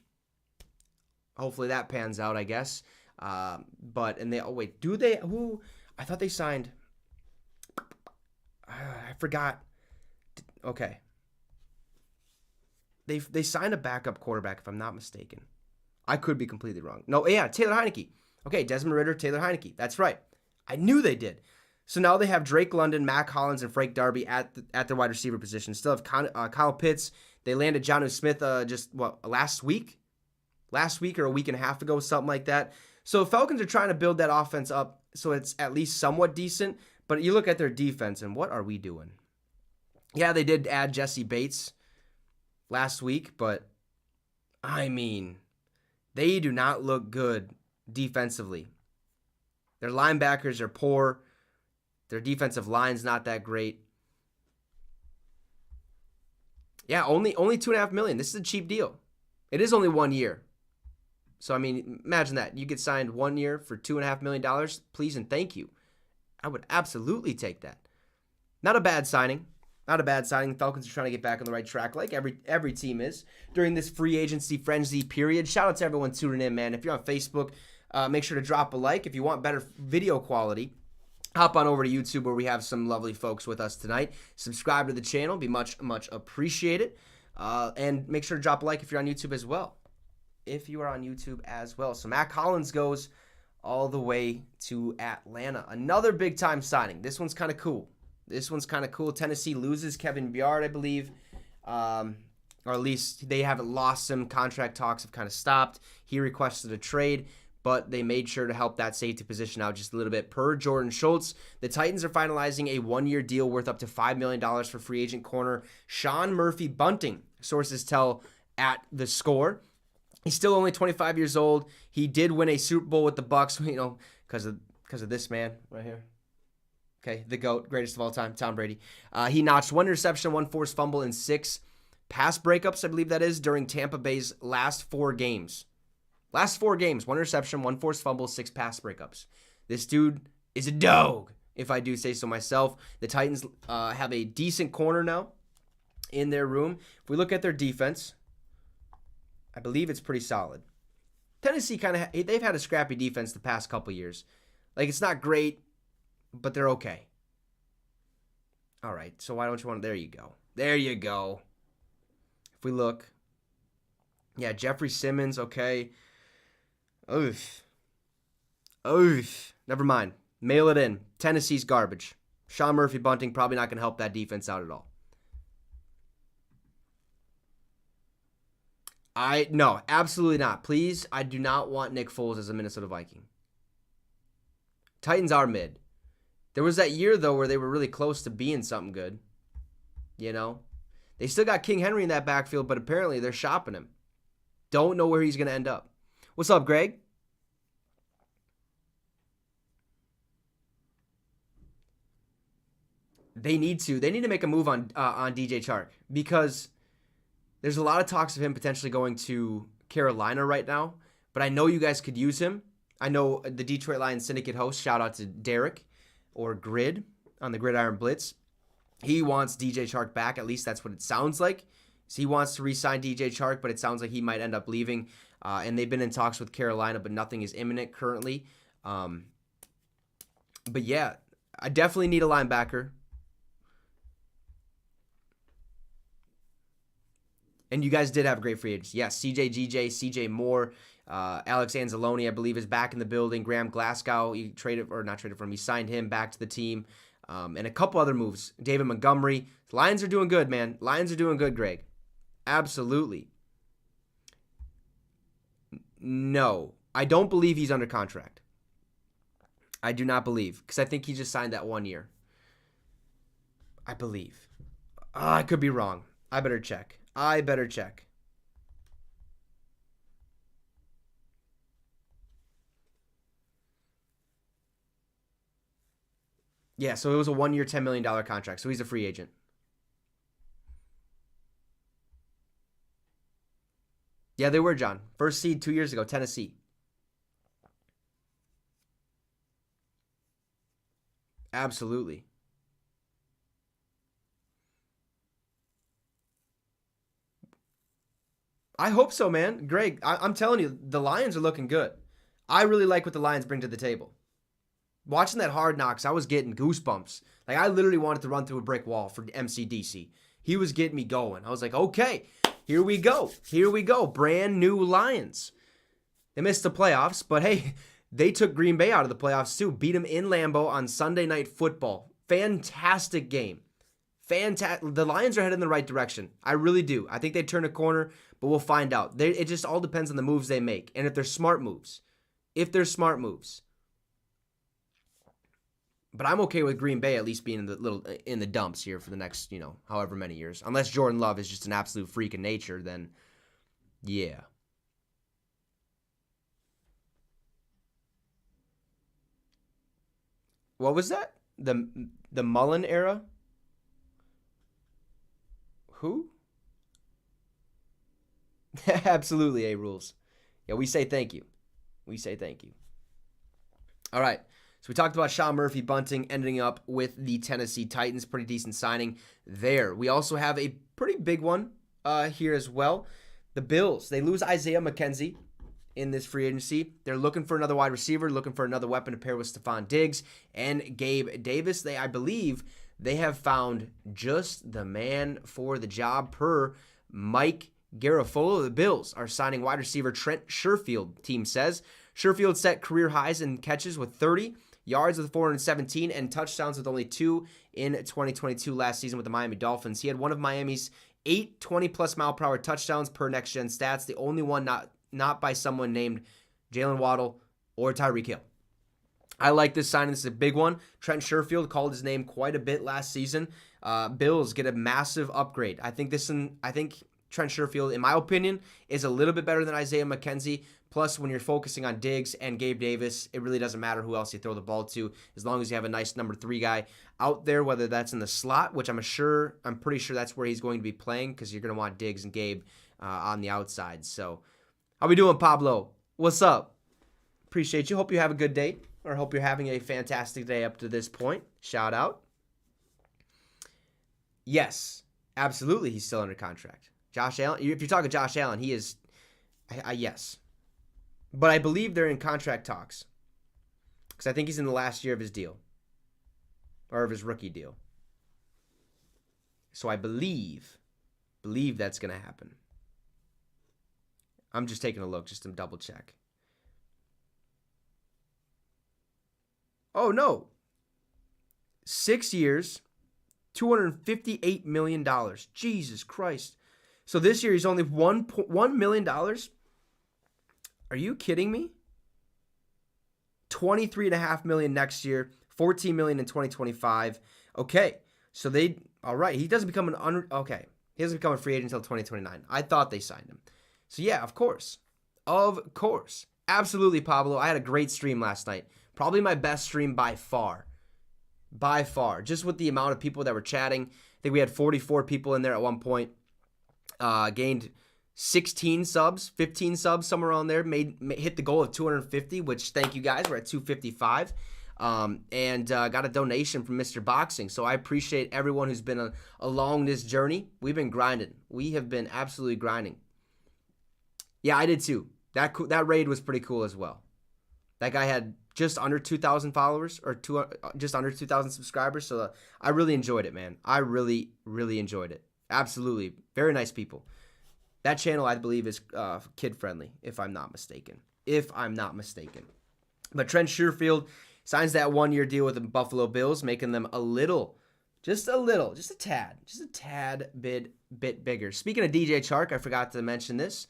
hopefully that pans out, I guess. I thought they signed, I forgot. Okay. They signed a backup quarterback, if I'm not mistaken. I could be completely wrong. No, yeah, Taylor Heineke. Okay, Desmond Ridder, Taylor Heineke. That's right. I knew they did. So now they have Drake London, Mac Hollins, and Frank Darby at their wide receiver position. Still have Kyle Pitts. They landed Jonnu Smith last week? Last week or a week and a half ago, something like that. So Falcons are trying to build that offense up so it's at least somewhat decent. But you look at their defense, and what are we doing? Yeah, they did add Jesse Bates last week, but I mean, they do not look good defensively. Their linebackers are poor. Their defensive line's not that great. Yeah, only $2.5 million. This is a cheap deal. It is only 1 year. So, I mean, imagine that. You get signed 1 year for $2.5 million. Please and thank you. I would absolutely take that. Not a bad signing. Not a bad signing. The Falcons are trying to get back on the right track like every team is during this free agency frenzy period. Shout out to everyone tuning in, man. If you're on Facebook, make sure to drop a like. If you want better video quality, hop on over to YouTube where we have some lovely folks with us tonight. Subscribe to the channel. Be much, much appreciated. And make sure to drop a like if you're on YouTube as well. So Mac Hollins goes all the way to Atlanta. Another big-time signing. This one's kind of cool. Tennessee loses Kevin Byard, I believe. Or at least they haven't lost him. Contract talks have kind of stopped. He requested a trade, but they made sure to help that safety position out just a little bit. Per Jordan Schultz, the Titans are finalizing a 1-year deal worth up to $5 million for free agent corner Sean Murphy Bunting, sources tell at The Score. He's still only 25 years old. He did win a Super Bowl with the Bucs, because of this man right here. Okay, the GOAT, greatest of all time, Tom Brady. He notched 1 interception, 1 forced fumble, and 6 pass breakups, I believe that is, during Tampa Bay's last 4 games. 1 interception, 1 forced fumble, 6 pass breakups. This dude is a dog, if I do say so myself. The Titans have a decent corner now in their room. If we look at their defense, I believe it's pretty solid. Tennessee they've had a scrappy defense the past couple years. It's not great, but they're okay. All right, so why don't you want to? There you go. If we look, yeah, Jeffrey Simmons, okay. Oof. Never mind. Mail it in. Tennessee's garbage. Sean Murphy Bunting probably not going to help that defense out at all. No, absolutely not. Please, I do not want Nick Foles as a Minnesota Viking. Titans are mid. There was that year, though, where they were really close to being something good. You know, they still got King Henry in that backfield, but apparently they're shopping him. Don't know where he's going to end up. What's up, Greg? They need to make a move on DJ Chark, because there's a lot of talks of him potentially going to Carolina right now, but I know you guys could use him. I know the Detroit Lions Syndicate host, shout out to Derek or Grid on the Gridiron Blitz. He wants DJ Chark back. At least that's what it sounds like. So he wants to re-sign DJ Chark, but it sounds like he might end up leaving. And they've been in talks with Carolina, but nothing is imminent currently. But yeah, I definitely need a linebacker. And you guys did have great free agents. Yes, CJ GJ, CJ Moore, Alex Anzalone, I believe, is back in the building. Graham Glasgow, he not traded for him. He signed him back to the team. And a couple other moves. David Montgomery. Lions are doing good, man. Lions are doing good, Greg. Absolutely. No, I don't believe he's under contract. I do not believe, because I think he just signed that 1 year. I believe. I could be wrong. I better check. Yeah, so it was a 1 year, $10 million contract, so he's a free agent. Yeah, they were, John. First seed 2 years ago, Tennessee. Absolutely. I hope so, man. Greg, I'm telling you, the Lions are looking good. I really like what the Lions bring to the table. Watching that Hard Knocks, I was getting goosebumps. Like, I literally wanted to run through a brick wall for MCDC. He was getting me going. I was like, okay, here we go. Brand new Lions. They missed the playoffs, but hey, they took Green Bay out of the playoffs too. Beat them in Lambeau on Sunday Night Football. Fantastic game. The Lions are headed in the right direction. I really do. I think they turn a corner, but we'll find out. It just all depends on the moves they make, and if they're smart moves. But I'm okay with Green Bay at least being in the dumps here for the next, however many years. Unless Jordan Love is just an absolute freak of nature, then yeah. What was that? The Mullen era? Who? Absolutely, A-Rules. Yeah, we say thank you. All right. So we talked about Sean Murphy Bunting ending up with the Tennessee Titans. Pretty decent signing there. We also have a pretty big one here as well. The Bills, they lose Isaiah McKenzie in this free agency. They're looking for another wide receiver, looking for another weapon to pair with Stephon Diggs and Gabe Davis. I believe they have found just the man for the job per Mike Garafolo. The Bills are signing wide receiver Trent Sherfield, team says. Sherfield set career highs in catches with 30, yards with 417, and touchdowns with only 2 in 2022 last season with the Miami Dolphins. He had one of Miami's 8 20-plus mile-per-hour touchdowns per next-gen stats, the only one not by someone named Jalen Waddle or Tyreek Hill. I like this signing. This is a big one. Trent Sherfield called his name quite a bit last season. Bills get a massive upgrade. I think Trent Sherfield, in my opinion, is a little bit better than Isaiah McKenzie. Plus, when you're focusing on Diggs and Gabe Davis, it really doesn't matter who else you throw the ball to, as long as you have a nice number 3 guy out there, whether that's in the slot, which I'm pretty sure that's where he's going to be playing, because you're going to want Diggs and Gabe on the outside. So, how we doing, Pablo? What's up? Appreciate you. Hope you have a good day, or hope you're having a fantastic day up to this point. Shout out. Yes, absolutely, he's still under contract. Josh Allen, if you're talking Josh Allen, he is, yes. But I believe they're in contract talks, because I think he's in the last year of his deal, or of his rookie deal. So I believe that's going to happen. I'm just taking a look just to double check. Oh, no. 6 years, $258 million. Jesus Christ. So this year he's only $1 million. Are you kidding me? $23.5 million next year, $14 million in 2025. Okay, So all right, he doesn't become he doesn't become a free agent until 2029. I thought they signed him. So yeah, of course. Of course. Absolutely, Pablo. I had a great stream last night. Probably my best stream by far. By far. Just with the amount of people that were chatting. I think we had 44 people in there at one point. Gained 16 subs, 15 subs, somewhere around there. Hit the goal of 250, which thank you guys. We're at 255. And got a donation from Mr. Boxing. So I appreciate everyone who's been along this journey. We've been grinding. We have been absolutely grinding. Yeah, I did too. That raid was pretty cool as well. That guy had just under 2,000 followers or just under 2,000 subscribers. So I really enjoyed it, man. I really, really enjoyed it. Absolutely. Very nice people. That channel, I believe, is kid-friendly, if I'm not mistaken. But Trent Sherfield signs that one-year deal with the Buffalo Bills, making them just a tad bit bigger. Speaking of DJ Chark, I forgot to mention this.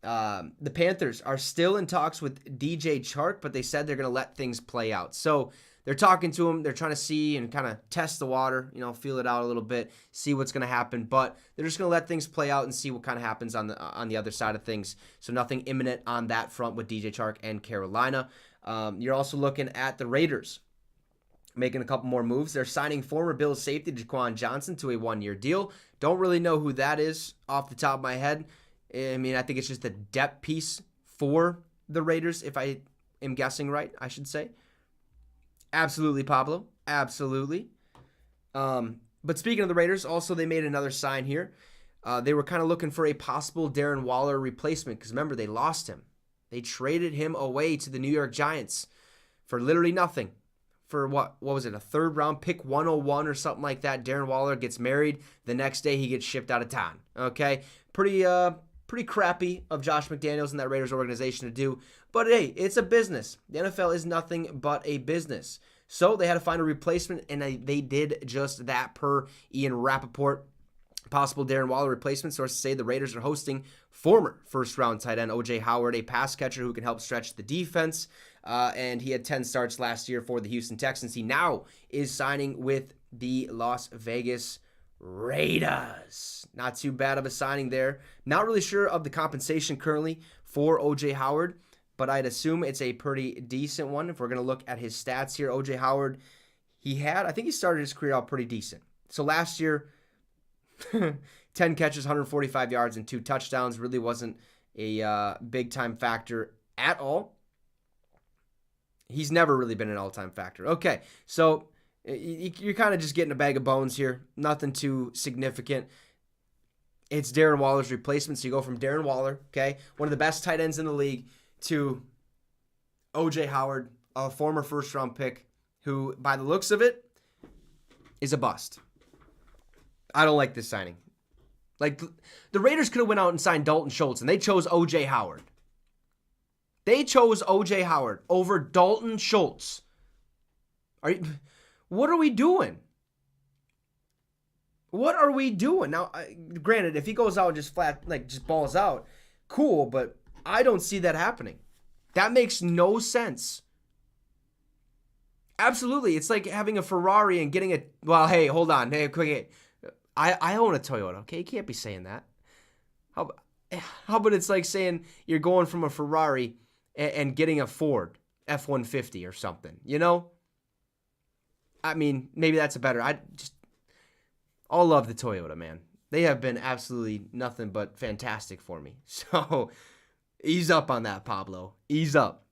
The Panthers are still in talks with DJ Chark, but they said they're going to let things play out. So they're talking to him. They're trying to see and kind of test the water, feel it out a little bit, see what's going to happen. But they're just going to let things play out and see what kind of happens on the other side of things. So nothing imminent on that front with DJ Chark and Carolina. You're also looking at the Raiders making a couple more moves. They're signing former Bills safety Jaquan Johnson to a one-year deal. Don't really know who that is off the top of my head. I mean, I think it's just a depth piece for the Raiders, if I am guessing right, I should say. Absolutely, Pablo. Absolutely. But speaking of the Raiders, also they made another sign here. They were kind of looking for a possible Darren Waller replacement because, remember, they lost him. They traded him away to the New York Giants for literally nothing. For what was it, a third-round pick, 101 or something like that. Darren Waller gets married. The next day, he gets shipped out of town. Okay? Pretty crappy of Josh McDaniels and that Raiders organization to do. But hey, it's a business. The NFL is nothing but a business. So they had to find a replacement, and they did just that per Ian Rappaport. Possible Darren Waller replacement. Sources say the Raiders are hosting former first-round tight end O.J. Howard, a pass catcher who can help stretch the defense. And he had 10 starts last year for the Houston Texans. He now is signing with the Las Vegas Raiders. Not too bad of a signing there. Not really sure of the compensation currently for O.J. Howard, but I'd assume it's a pretty decent one. If we're going to look at his stats here, O.J. Howard, I think he started his career out pretty decent. So last year, 10 catches, 145 yards, and 2 touchdowns. Really wasn't a big-time factor at all. He's never really been an all-time factor. Okay, so you're kind of just getting a bag of bones here. Nothing too significant. It's Darren Waller's replacement. So you go from Darren Waller, okay, one of the best tight ends in the league, to O.J. Howard, a former first-round pick, who, by the looks of it, is a bust. I don't like this signing. Like, the Raiders could have went out and signed Dalton Schultz, and they chose O.J. Howard. They chose O.J. Howard over Dalton Schultz. What are we doing? What are we doing? Now, granted, if he goes out and just balls out, cool, but I don't see that happening. That makes no sense. Absolutely. It's like having a Ferrari and getting hey, hold on. Hey, quick. I own a Toyota, okay? You can't be saying that. How about it's like saying you're going from a Ferrari and getting a Ford F-150 or something, I mean, maybe that's a better. I'll love the Toyota, man. They have been absolutely nothing but fantastic for me. So, ease up on that, Pablo. Ease up.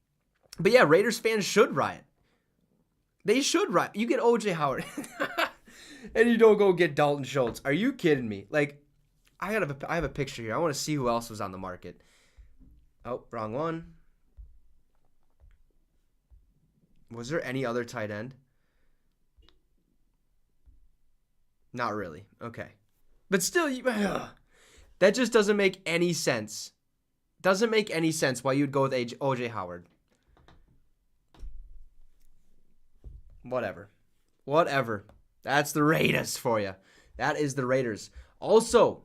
But yeah, Raiders fans should riot. They should riot. You get O.J. Howard, and you don't go get Dalton Schultz. Are you kidding me? Like, I have a picture here. I want to see who else was on the market. Oh, wrong one. Was there any other tight end? Not really. Okay. But still, that just doesn't make any sense. Doesn't make any sense why you'd go with O.J. Howard. Whatever. That's the Raiders for you. That is the Raiders. Also,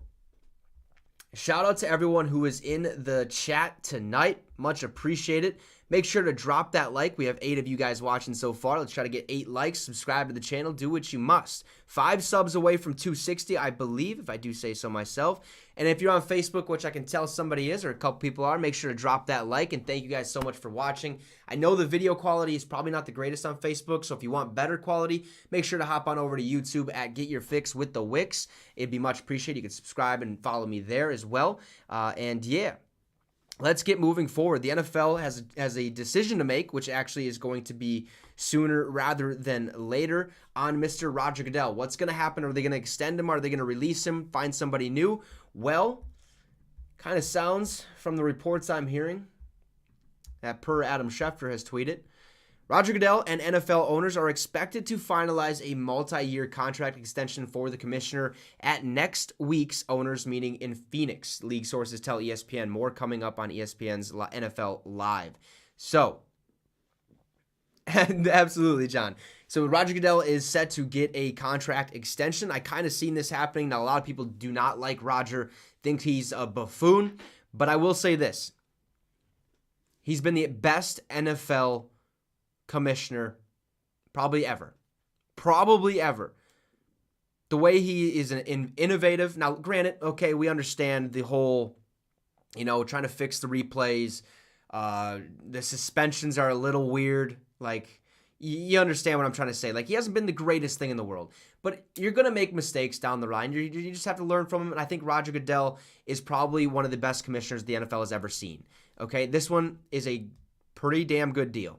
shout out to everyone who is in the chat tonight. Much appreciated. Make sure to drop that like. We have 8 of you guys watching so far. Let's try to get 8 likes. Subscribe to the channel. Do what you must. 5 subs away from 260, I believe, if I do say so myself. And if you're on Facebook, which I can tell somebody is, or a couple people are, make sure to drop that like. And thank you guys so much for watching. I know the video quality is probably not the greatest on Facebook, so if you want better quality, make sure to hop on over to YouTube at Get Your Fix with the Wicks. It'd be much appreciated. You can subscribe and follow me there as well. And yeah. Let's get moving forward. The NFL has a decision to make, which actually is going to be sooner rather than later, on Mr. Roger Goodell. What's going to happen? Are they going to extend him? Are they going to release him, find somebody new? Well, kind of sounds from the reports I'm hearing that per Adam Schefter has tweeted, Roger Goodell and NFL owners are expected to finalize a multi-year contract extension for the commissioner at next week's owners meeting in Phoenix. League sources tell ESPN. More coming up on ESPN's NFL Live. So, absolutely, John. So Roger Goodell is set to get a contract extension. I kind of seen this happening. Now, a lot of people do not like Roger, think he's a buffoon. But I will say this. He's been the best NFL commissioner probably ever. The way he is innovative. Now, granted, okay, we understand the whole, trying to fix the replays. The suspensions are a little weird. Like, you understand what I'm trying to say. Like, he hasn't been the greatest thing in the world. But you're going to make mistakes down the line. You just have to learn from him. And I think Roger Goodell is probably one of the best commissioners the NFL has ever seen. Okay, this one is a pretty damn good deal.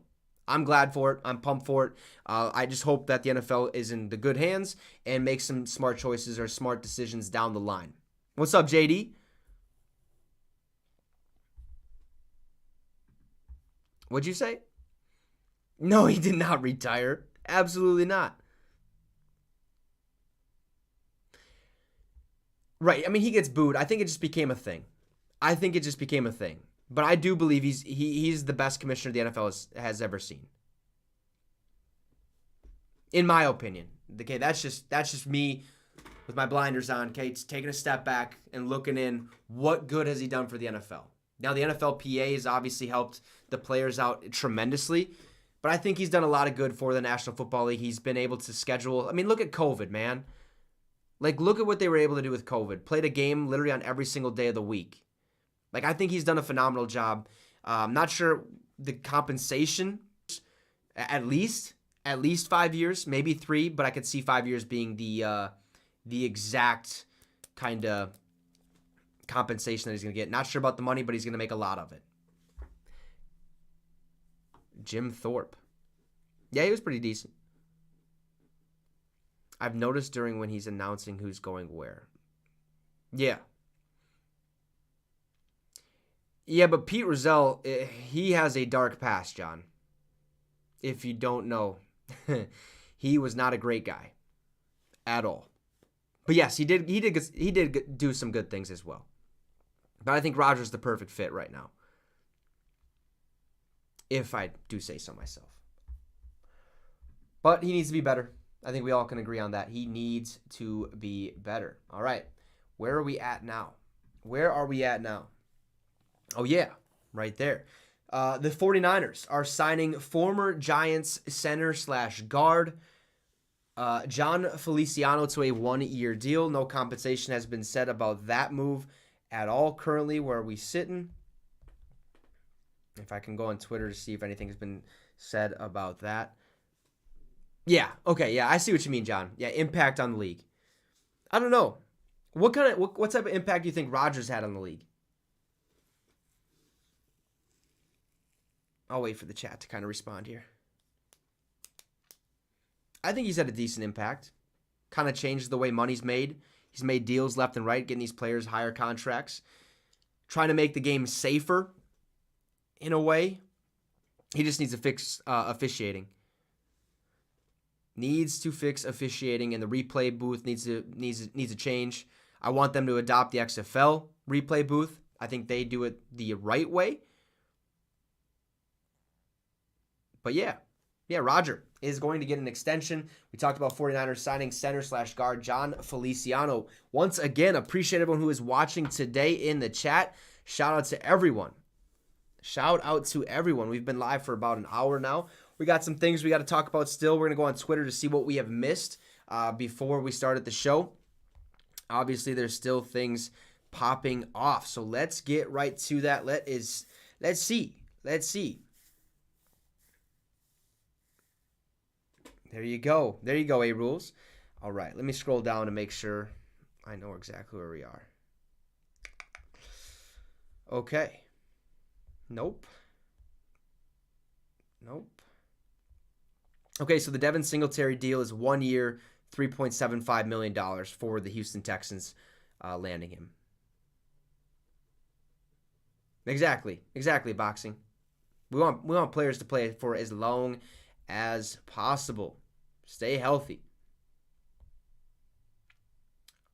I'm glad for it. I'm pumped for it. I just hope that the NFL is in the good hands and makes some smart choices or smart decisions down the line. What's up, JD? What'd you say? No, he did not retire. Absolutely not. Right. I mean, he gets booed. I think it just became a thing. But I do believe he's the best commissioner the NFL has ever seen. In my opinion. Okay, that's just me with my blinders on. Okay, it's taking a step back and looking in. What good has he done for the NFL? Now, the NFLPA has obviously helped the players out tremendously, but I think he's done a lot of good for the National Football League. He's been able to schedule. I mean, look at COVID, man. Like, look at what they were able to do with COVID. Played a game literally on every single day of the week. Like, I think he's done a phenomenal job. I'm not sure the compensation, at least 5 years, maybe 3, but I could see 5 years being the exact kind of compensation that he's going to get. Not sure about the money, but he's going to make a lot of it. Jim Thorpe. Yeah, he was pretty decent. I've noticed during when he's announcing who's going where. Yeah. Yeah, but Pete Rozelle, he has a dark past, John. If you don't know, he was not a great guy at all. But yes, he did do some good things as well. But I think Rodgers the perfect fit right now, if I do say so myself. But he needs to be better. I think we all can agree on that. He needs to be better. All right, where are we at now? Oh, yeah, right there. The 49ers are signing former Giants center/guard John Feliciano to a 1-year deal. No compensation has been said about that move at all currently. Where are we sitting? If I can go on Twitter to see if anything has been said about that. Yeah, okay, yeah, I see what you mean, John. Yeah, impact on the league. I don't know. What type of impact do you think Rodgers had on the league? I'll wait for the chat to kind of respond here. I think he's had a decent impact. Kind of changed the way money's made. He's made deals left and right, getting these players higher contracts. Trying to make the game safer in a way. He just needs to fix officiating. Needs to fix officiating, and the replay booth needs to change. I want them to adopt the XFL replay booth. I think they do it the right way. But yeah, Roger is going to get an extension. We talked about 49ers signing center/guard John Feliciano. Once again, appreciate everyone who is watching today in the chat. Shout out to everyone. Shout out to everyone. We've been live for about an hour now. We got some things we got to talk about still. We're going to go on Twitter to see what we have missed before we started the show. Obviously, there's still things popping off. So let's get right to that. Let's see. There you go, A-Rules. All right, let me scroll down to make sure I know exactly where we are. Okay. Nope. Okay, so the Devin Singletary deal is 1 year, $3.75 million for the Houston Texans landing him. Exactly, boxing. We want players to play for as long as possible. Stay healthy.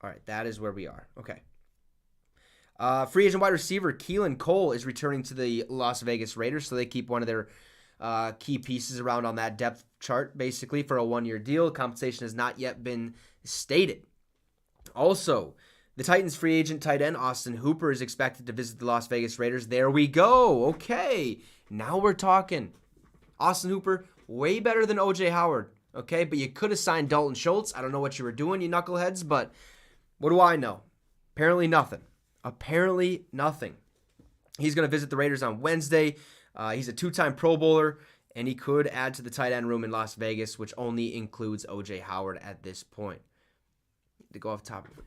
All right, that is where we are. Okay. Free agent wide receiver Keelan Cole is returning to the Las Vegas Raiders, so they keep one of their key pieces around on that depth chart, basically, for a 1-year deal. Compensation has not yet been stated. Also, the Titans free agent tight end Austin Hooper is expected to visit the Las Vegas Raiders. There we go. Okay, now we're talking. Austin Hooper, way better than O.J. Howard, okay? But you could have signed Dalton Schultz. I don't know what you were doing, you knuckleheads, but what do I know? Apparently nothing. He's going to visit the Raiders on Wednesday. He's a 2-time Pro Bowler, and he could add to the tight end room in Las Vegas, which only includes O.J. Howard at this point. To go off top of it.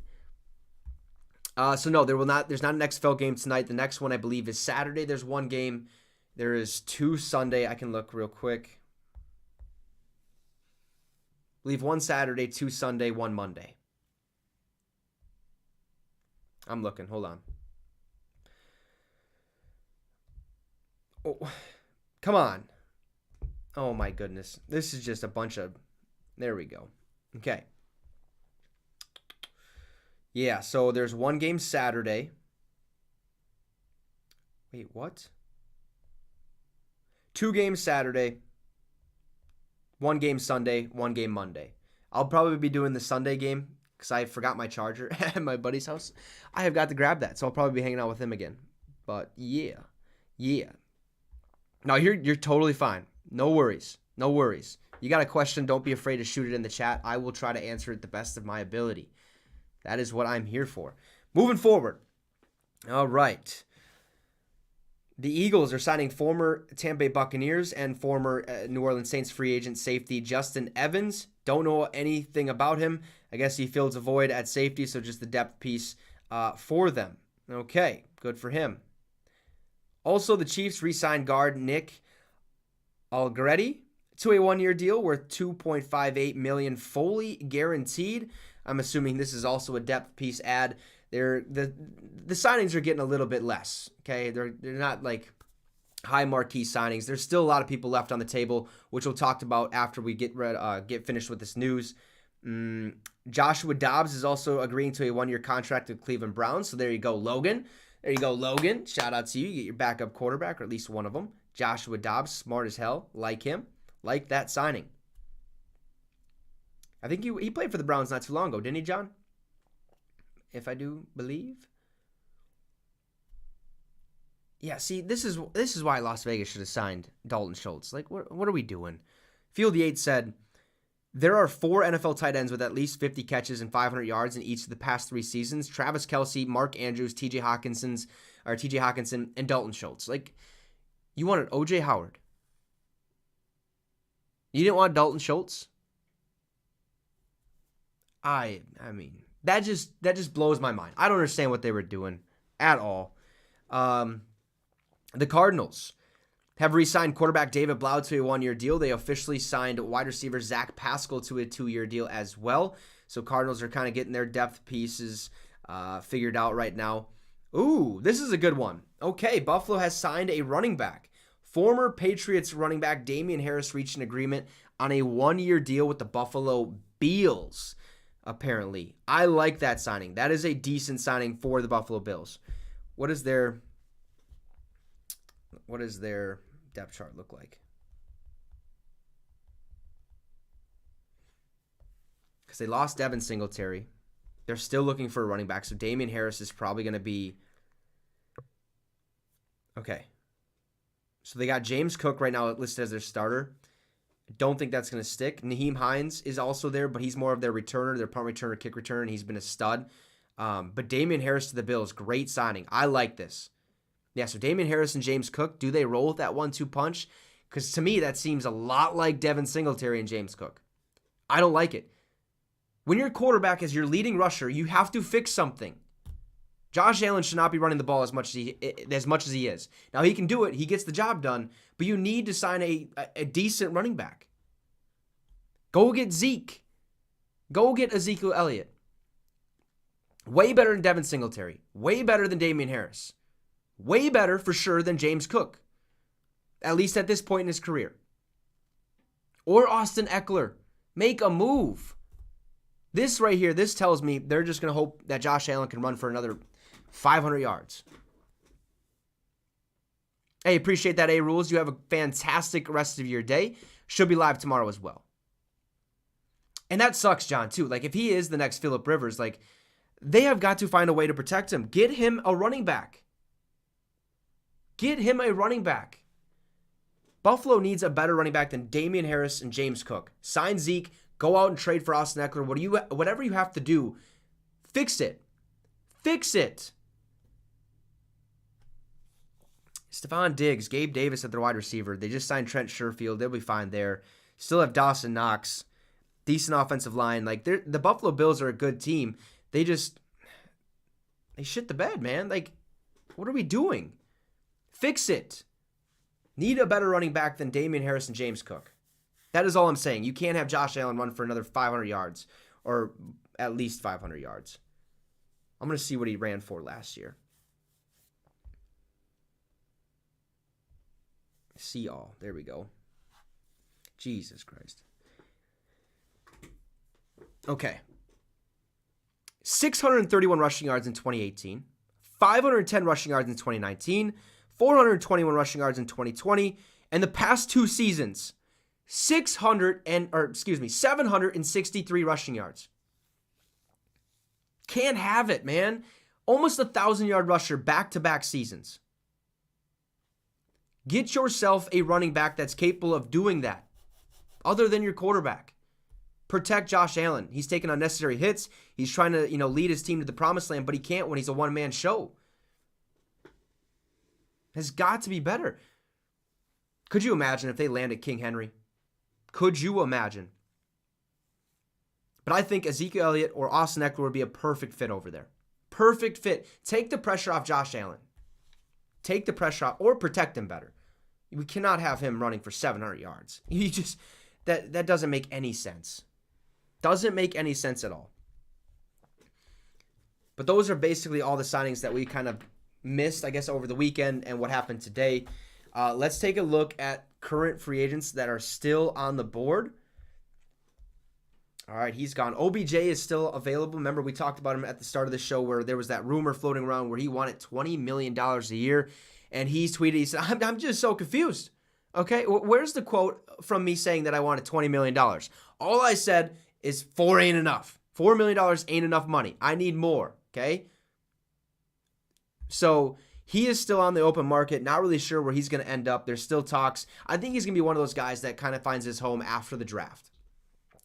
So no, there's not an XFL game tonight. The next one, I believe, is Saturday. There's one game. There is 2 Sunday. I can look real quick. I believe 1 Saturday, 2 Sunday, 1 Monday. I'm looking. Hold on. Oh, come on. Oh, my goodness. This is just a bunch of... There we go. Okay. Yeah, so there's 1 game Saturday. Wait, what? 2 games Saturday. 1 game Sunday. 1 game Monday. I'll probably be doing the Sunday game because I forgot my charger at my buddy's house. I have got to grab that, so I'll probably be hanging out with him again. But yeah. No, you're totally fine. No worries. You got a question, don't be afraid to shoot it in the chat. I will try to answer it the best of my ability. That is what I'm here for. Moving forward. All right. The Eagles are signing former Tampa Bay Buccaneers and former New Orleans Saints free agent safety Justin Evans. Don't know anything about him. I guess he fills a void at safety, so just the depth piece for them. Okay, good for him. Also, the Chiefs re-signed guard Nick Allegretti to a 1-year deal worth $2.58 million fully guaranteed. I'm assuming this is also a depth piece add. The signings are getting a little bit less. Okay, they're not like high marquee signings. There's still a lot of people left on the table, which we'll talk about after we get finished with this news. Joshua Dobbs is also agreeing to a 1-year contract with Cleveland Browns. So there you go, Logan. Shout out to you. You get your backup quarterback, or at least one of them. Joshua Dobbs, smart as hell. Like him. Like that signing. I think he played for the Browns not too long ago, didn't he, John? If I do believe. Yeah, see, this is why Las Vegas should have signed Dalton Schultz. Like, what are we doing? Field Yates said, there are 4 NFL tight ends with at least 50 catches and 500 yards in each of the past 3 seasons. Travis Kelce, Mark Andrews, TJ Hawkinson, and Dalton Schultz. Like, you wanted O.J. Howard. You didn't want Dalton Schultz? I mean, that just blows my mind. I don't understand what they were doing at all. The Cardinals have re-signed quarterback David Blau to a 1-year deal. They officially signed wide receiver Zach Pascal to a 2-year deal as well. So Cardinals are kind of getting their depth pieces figured out right now. Ooh, this is a good one. Okay, Buffalo has signed a running back. Former Patriots running back Damian Harris reached an agreement on a 1-year deal with the Buffalo Bills, apparently. I like that signing. That is a decent signing for the Buffalo Bills. What does their depth chart look like? Because they lost Devin Singletary. They're still looking for a running back, so Damian Harris is probably going to be... Okay. So they got James Cook right now listed as their starter. Don't think that's going to stick. Nyheim Hines is also there, but he's more of their returner, their punt returner, kick returner, and he's been a stud. But Damian Harris to the Bills, great signing. I like this. Yeah, so Damian Harris and James Cook, do they roll with that 1-2 punch? Because to me, that seems a lot like Devin Singletary and James Cook. I don't like it. When your quarterback is your leading rusher, you have to fix something. Josh Allen should not be running the ball as much as he is. Now, he can do it. He gets the job done. But you need to sign a decent running back. Go get Zeke. Go get Ezekiel Elliott. Way better than Devin Singletary. Way better than Damian Harris. Way better, for sure, than James Cook. At least at this point in his career. Or Austin Eckler. Make a move. This right here, this tells me they're just going to hope that Josh Allen can run for another 500 yards. Hey, appreciate that, A-Rules. You have a fantastic rest of your day. Should be live tomorrow as well. And that sucks, John, too. Like, if he is the next Phillip Rivers, like, they have got to find a way to protect him. Get him a running back. Get him a running back. Buffalo needs a better running back than Damian Harris and James Cook. Sign Zeke. Go out and trade for Austin Eckler. Whatever you have to do, fix it. Fix it. Stephon Diggs, Gabe Davis at their wide receiver. They just signed Trent Sherfield. They'll be fine there. Still have Dawson Knox. Decent offensive line. Like, the Buffalo Bills are a good team. They shit the bed, man. Like, what are we doing? Fix it. Need a better running back than Damian Harris and James Cook. That is all I'm saying. You can't have Josh Allen run for another 500 yards, or at least 500 yards. I'm going to see what he ran for last year. See all. There we go. Jesus Christ. Okay. 631 rushing yards in 2018, 510 rushing yards in 2019, 421 rushing yards in 2020, and the past two seasons, 763 rushing yards. Can't have it, man. Almost 1,000-yard rusher back-to-back seasons. Get yourself a running back that's capable of doing that, other than your quarterback. Protect Josh Allen. He's taking unnecessary hits. He's trying to, lead his team to the promised land, but he can't when he's a one-man show. Has got to be better. Could you imagine if they landed King Henry? Could you imagine? But I think Ezekiel Elliott or Austin Eckler would be a perfect fit over there. Perfect fit. Take the pressure off Josh Allen. Take the pressure off, or protect him better. We cannot have him running for 700 yards. That doesn't make any sense. Doesn't make any sense at all. But those are basically all the signings that we kind of missed, I guess, over the weekend and what happened today. Let's take a look at current free agents that are still on the board. All right, he's gone. OBJ is still available. Remember, we talked about him at the start of the show where there was that rumor floating around where he wanted $20 million a year. And he's tweeted, he said, I'm just so confused. Okay, where's the quote from me saying that I wanted $20 million? All I said is 4 ain't enough. $4 million ain't enough money. I need more, okay? So he is still on the open market, not really sure where he's going to end up. There's still talks. I think he's going to be one of those guys that kind of finds his home after the draft.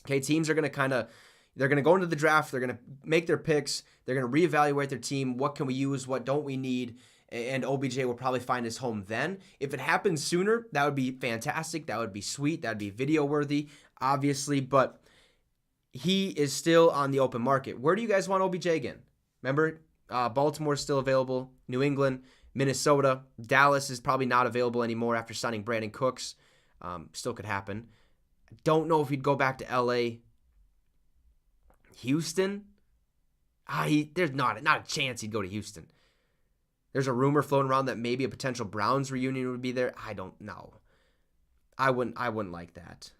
Okay, teams are going to they're going to go into the draft. They're going to make their picks. They're going to reevaluate their team. What can we use? What don't we need? And OBJ will probably find his home then. If it happens sooner, that would be fantastic. That would be sweet. That would be video worthy, obviously. But he is still on the open market. Where do you guys want OBJ again? Remember, Baltimore is still available. New England, Minnesota. Dallas is probably not available anymore after signing Brandon Cooks. Still could happen. I don't know if he'd go back to LA. Houston? There's not a chance he'd go to Houston. There's a rumor floating around that maybe a potential Browns reunion would be there. I don't know. I wouldn't like that.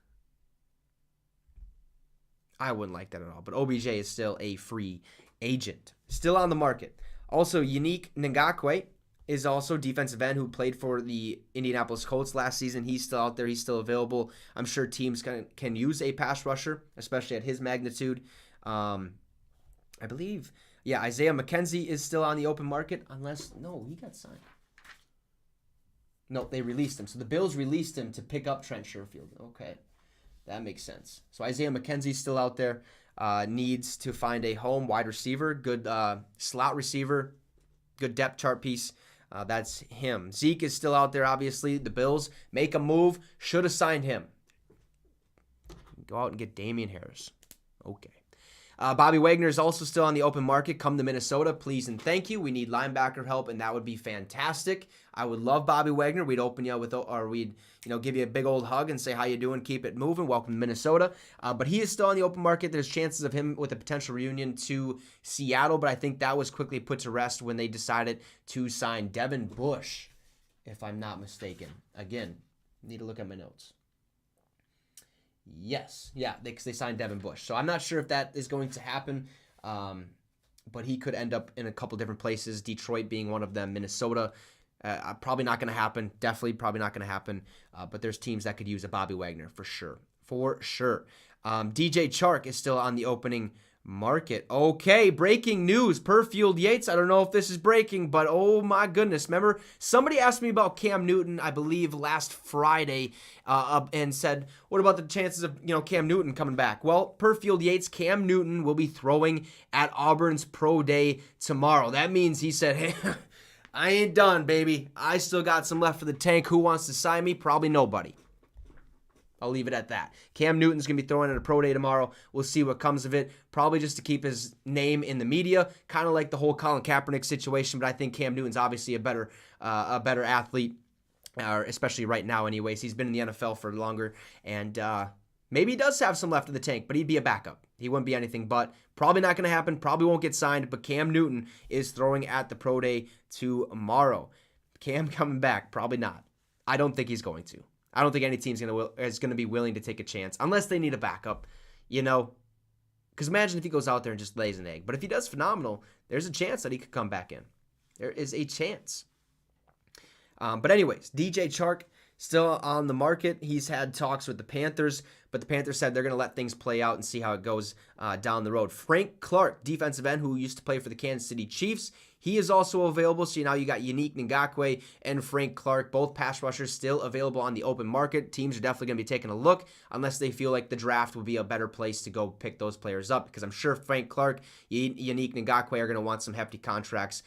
I wouldn't like that at all. But OBJ is still a free agent. Still on the market. Also, Unique Ngakoue is also defensive end who played for the Indianapolis Colts last season. He's still out there. He's still available. I'm sure teams can use a pass rusher, especially at his magnitude. I believe... Isaiah McKenzie is still on the open market, unless... No, he got signed. No, they released him. So the Bills released him to pick up Trent Sherfield. Okay, that makes sense. So Isaiah McKenzie's still out there. Needs to find a home wide receiver, good slot receiver, good depth chart piece. That's him. Zeke is still out there, obviously. The Bills make a move. Should have signed him. Go out and get Damian Harris. Okay. Bobby Wagner is also still on the open market. Come to Minnesota, please and thank you. We need linebacker help, and that would be fantastic. I would love Bobby Wagner. We'd open you with, or we'd give you a big old hug and say how you doing, keep it moving. Welcome to Minnesota. But he is still on the open market. There's chances of him with a potential reunion to Seattle, but I think that was quickly put to rest when they decided to sign Devin Bush, if I'm not mistaken. Again, need to look at my notes. Yes. Yeah, because they signed Devin Bush. So I'm not sure if that is going to happen, but he could end up in a couple different places, Detroit being one of them, Minnesota. Probably not going to happen. Definitely probably not going to happen. But there's teams that could use a Bobby Wagner for sure. For sure. DJ Chark is still on the opening market. Okay, breaking news. Perfield Yates. I don't know if this is breaking, but oh my goodness. Remember, somebody asked me about Cam Newton, I believe, last Friday, and said, what about the chances of, Cam Newton coming back? Well, Perfield Yates, Cam Newton will be throwing at Auburn's Pro Day tomorrow. That means he said, hey, I ain't done, baby. I still got some left for the tank. Who wants to sign me? Probably nobody. I'll leave it at that. Cam Newton's going to be throwing at a pro day tomorrow. We'll see what comes of it. Probably just to keep his name in the media, kind of like the whole Colin Kaepernick situation, but I think Cam Newton's obviously a better athlete, especially right now anyways. He's been in the NFL for longer, and maybe he does have some left in the tank, but he'd be a backup. He wouldn't be anything but. Probably not going to happen. Probably won't get signed, but Cam Newton is throwing at the pro day tomorrow. Cam coming back? Probably not. I don't think he's going to. I don't think any team's is going to be willing to take a chance unless they need a backup, Because imagine if he goes out there and just lays an egg. But if he does phenomenal, there's a chance that he could come back in. There is a chance. But anyways, DJ Chark still on the market. He's had talks with the Panthers, but the Panthers said they're going to let things play out and see how it goes down the road. Frank Clark, defensive end who used to play for the Kansas City Chiefs, he is also available. So now you got Yannick Ngakoue and Frank Clark, both pass rushers still available on the open market. Teams are definitely going to be taking a look unless they feel like the draft will be a better place to go pick those players up, because I'm sure Frank Clark, Yannick Ngakoue are going to want some hefty contracts.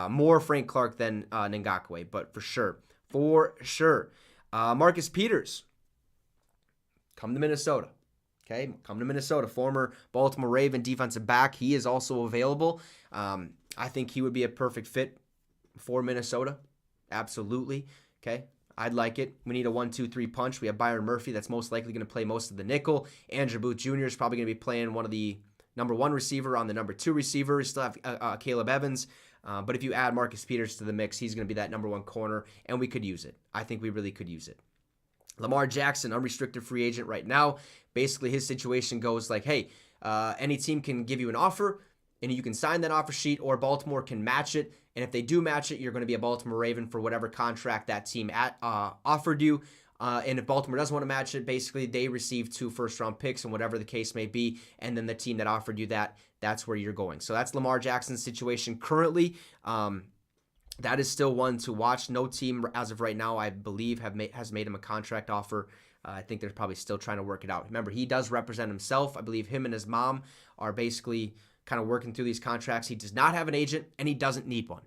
More Frank Clark than Ngakoue, but for sure. For sure. Marcus Peters, come to Minnesota. Okay, come to Minnesota. Former Baltimore Raven defensive back. He is also available. I think he would be a perfect fit for Minnesota. Absolutely. Okay, I'd like it. We need a 1-2-3 punch. We have Byron Murphy that's most likely going to play most of the nickel. Andrew Booth Jr. is probably going to be playing one of the number one receiver on the number two receiver. We still have Caleb Evans. But if you add Marcus Peters to the mix, he's going to be that number one corner, and we could use it. I think we really could use it. Lamar Jackson, unrestricted free agent right now. Basically, his situation goes like, hey, any team can give you an offer, and you can sign that offer sheet, or Baltimore can match it. And if they do match it, you're going to be a Baltimore Raven for whatever contract that team offered you. And if Baltimore doesn't want to match it, basically they receive 2 first-round picks and whatever the case may be, and then the team that offered you that's where you're going. So that's Lamar Jackson's situation currently. That is still one to watch. No team, as of right now, I believe, has made him a contract offer. I think they're probably still trying to work it out. Remember, he does represent himself. I believe him and his mom are basically kind of working through these contracts. He does not have an agent, and he doesn't need one.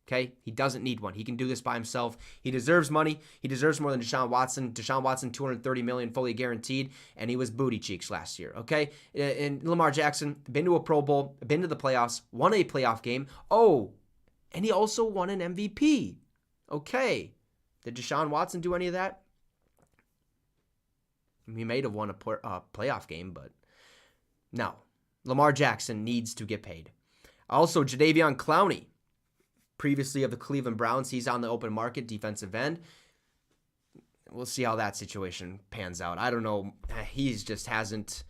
Okay? He doesn't need one. He can do this by himself. He deserves money. He deserves more than Deshaun Watson. Deshaun Watson, $230 million fully guaranteed, and he was booty cheeks last year. Okay? And Lamar Jackson, been to a Pro Bowl, been to the playoffs, won a playoff game. Oh, and he also won an MVP. Okay. Did Deshaun Watson do any of that? He may have won a playoff game, but no. Lamar Jackson needs to get paid. Also, Jadeveon Clowney, previously of the Cleveland Browns, he's on the open market, defensive end. We'll see how that situation pans out. I don't know. He just hasn't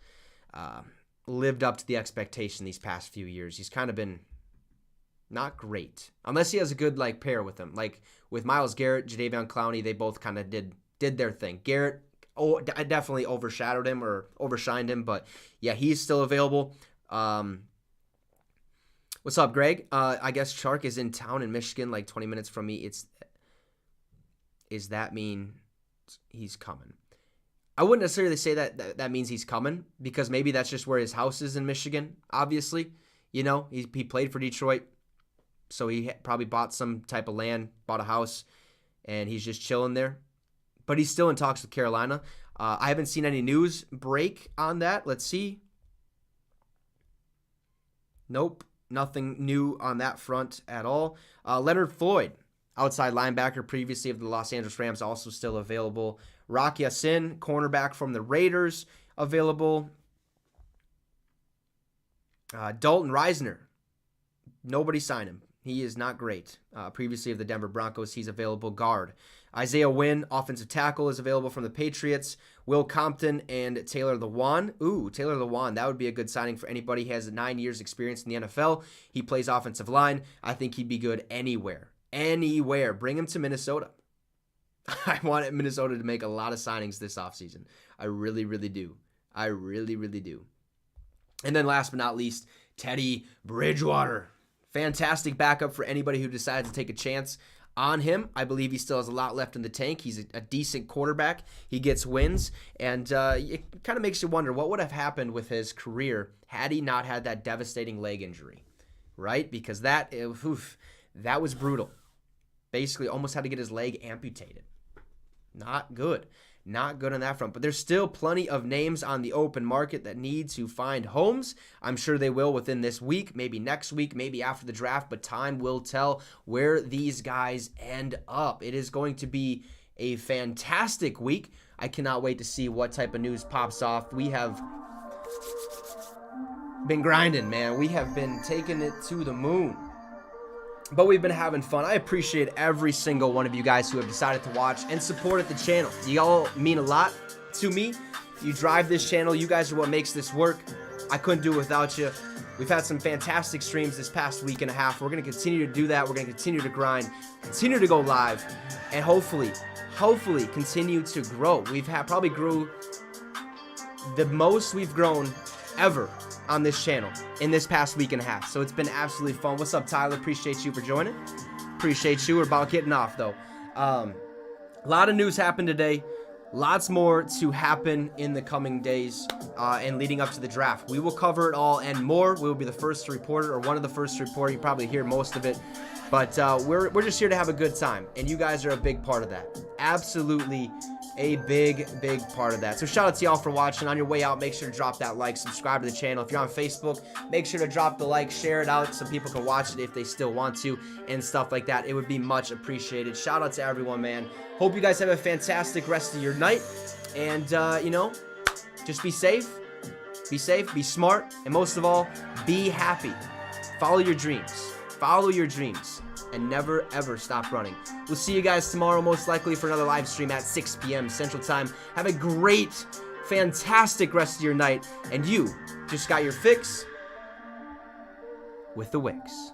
lived up to the expectation these past few years. He's kind of been not great, unless he has a good pair with him. Like with Myles Garrett, Jadeveon Clowney, they both kind of did their thing. Garrett, I definitely overshadowed him or overshined him, but yeah, he's still available. What's up, Greg? I guess Chark is in town in Michigan, like 20 minutes from me. is that mean he's coming? I wouldn't necessarily say that means he's coming, because maybe that's just where his house is in Michigan, obviously. You know, he played for Detroit, so he probably bought some type of land, bought a house, and he's just chilling there. But he's still in talks with Carolina. I haven't seen any news break on that. Let's see. Nope, nothing new on that front at all. Leonard Floyd, outside linebacker previously of the Los Angeles Rams, also still available. Rock Ya-Sin, cornerback from the Raiders, available. Dalton Reisner, nobody signed him. He is not great. Previously of the Denver Broncos, he's available. Guard. Isaiah Wynn, offensive tackle, is available from the Patriots. Will Compton and Taylor Lewan. Ooh, Taylor Lewan, that would be a good signing for anybody. He has 9 years experience in the NFL. He plays offensive line. I think he'd be good anywhere. Anywhere. Bring him to Minnesota. I want Minnesota to make a lot of signings this offseason. I really, really do. I really, really do. And then last but not least, Teddy Bridgewater. Fantastic backup for anybody who decides to take a chance on him. I believe he still has a lot left in the tank. He's a decent quarterback. He gets wins. And it kind of makes you wonder what would have happened with his career had he not had that devastating leg injury, right? Because that was brutal. Basically almost had to get his leg amputated. Not good. Not good on that front. But there's still plenty of names on the open market that need to find homes. I'm sure they will within this week, maybe next week, maybe after the draft, but time will tell where these guys end up. It is going to be a fantastic week. I cannot wait to see what type of news pops off. We have been grinding, man. We have been taking it to the moon. But we've been having fun. I appreciate every single one of you guys who have decided to watch and supported the channel. You all mean a lot to me. You drive this channel. You guys are what makes this work. I couldn't do it without you. We've had some fantastic streams this past week and a half. We're going to continue to do that. We're going to continue to grind, continue to go live, and hopefully continue to grow. We've probably grew the most we've grown ever on this channel in this past week and a half. So it's been absolutely fun. What's up, Tyler? Appreciate you for joining. Appreciate you. We're about getting off, though. A lot of news happened today. Lots more to happen in the coming days and leading up to the draft. We will cover it all and more. We will be the first to report it, or one of the first to report it. You probably hear most of it. But we're just here to have a good time, and you guys are a big part of that. Absolutely a big part of that. So shout out to y'all for watching. On your way out, make sure to drop that like, subscribe to the channel. If you're on Facebook, make sure to drop the like, share it out so people can watch it if they still want to, and stuff like that. It would be much appreciated. Shout out to everyone, man. Hope you guys have a fantastic rest of your night, and just be safe, be smart, and most of all, be happy. Follow your dreams, and never ever stop running. We'll see you guys tomorrow, most likely for another live stream at 6 p.m. Central Time. Have a great, fantastic rest of your night, and you just got your fix with the Wicks.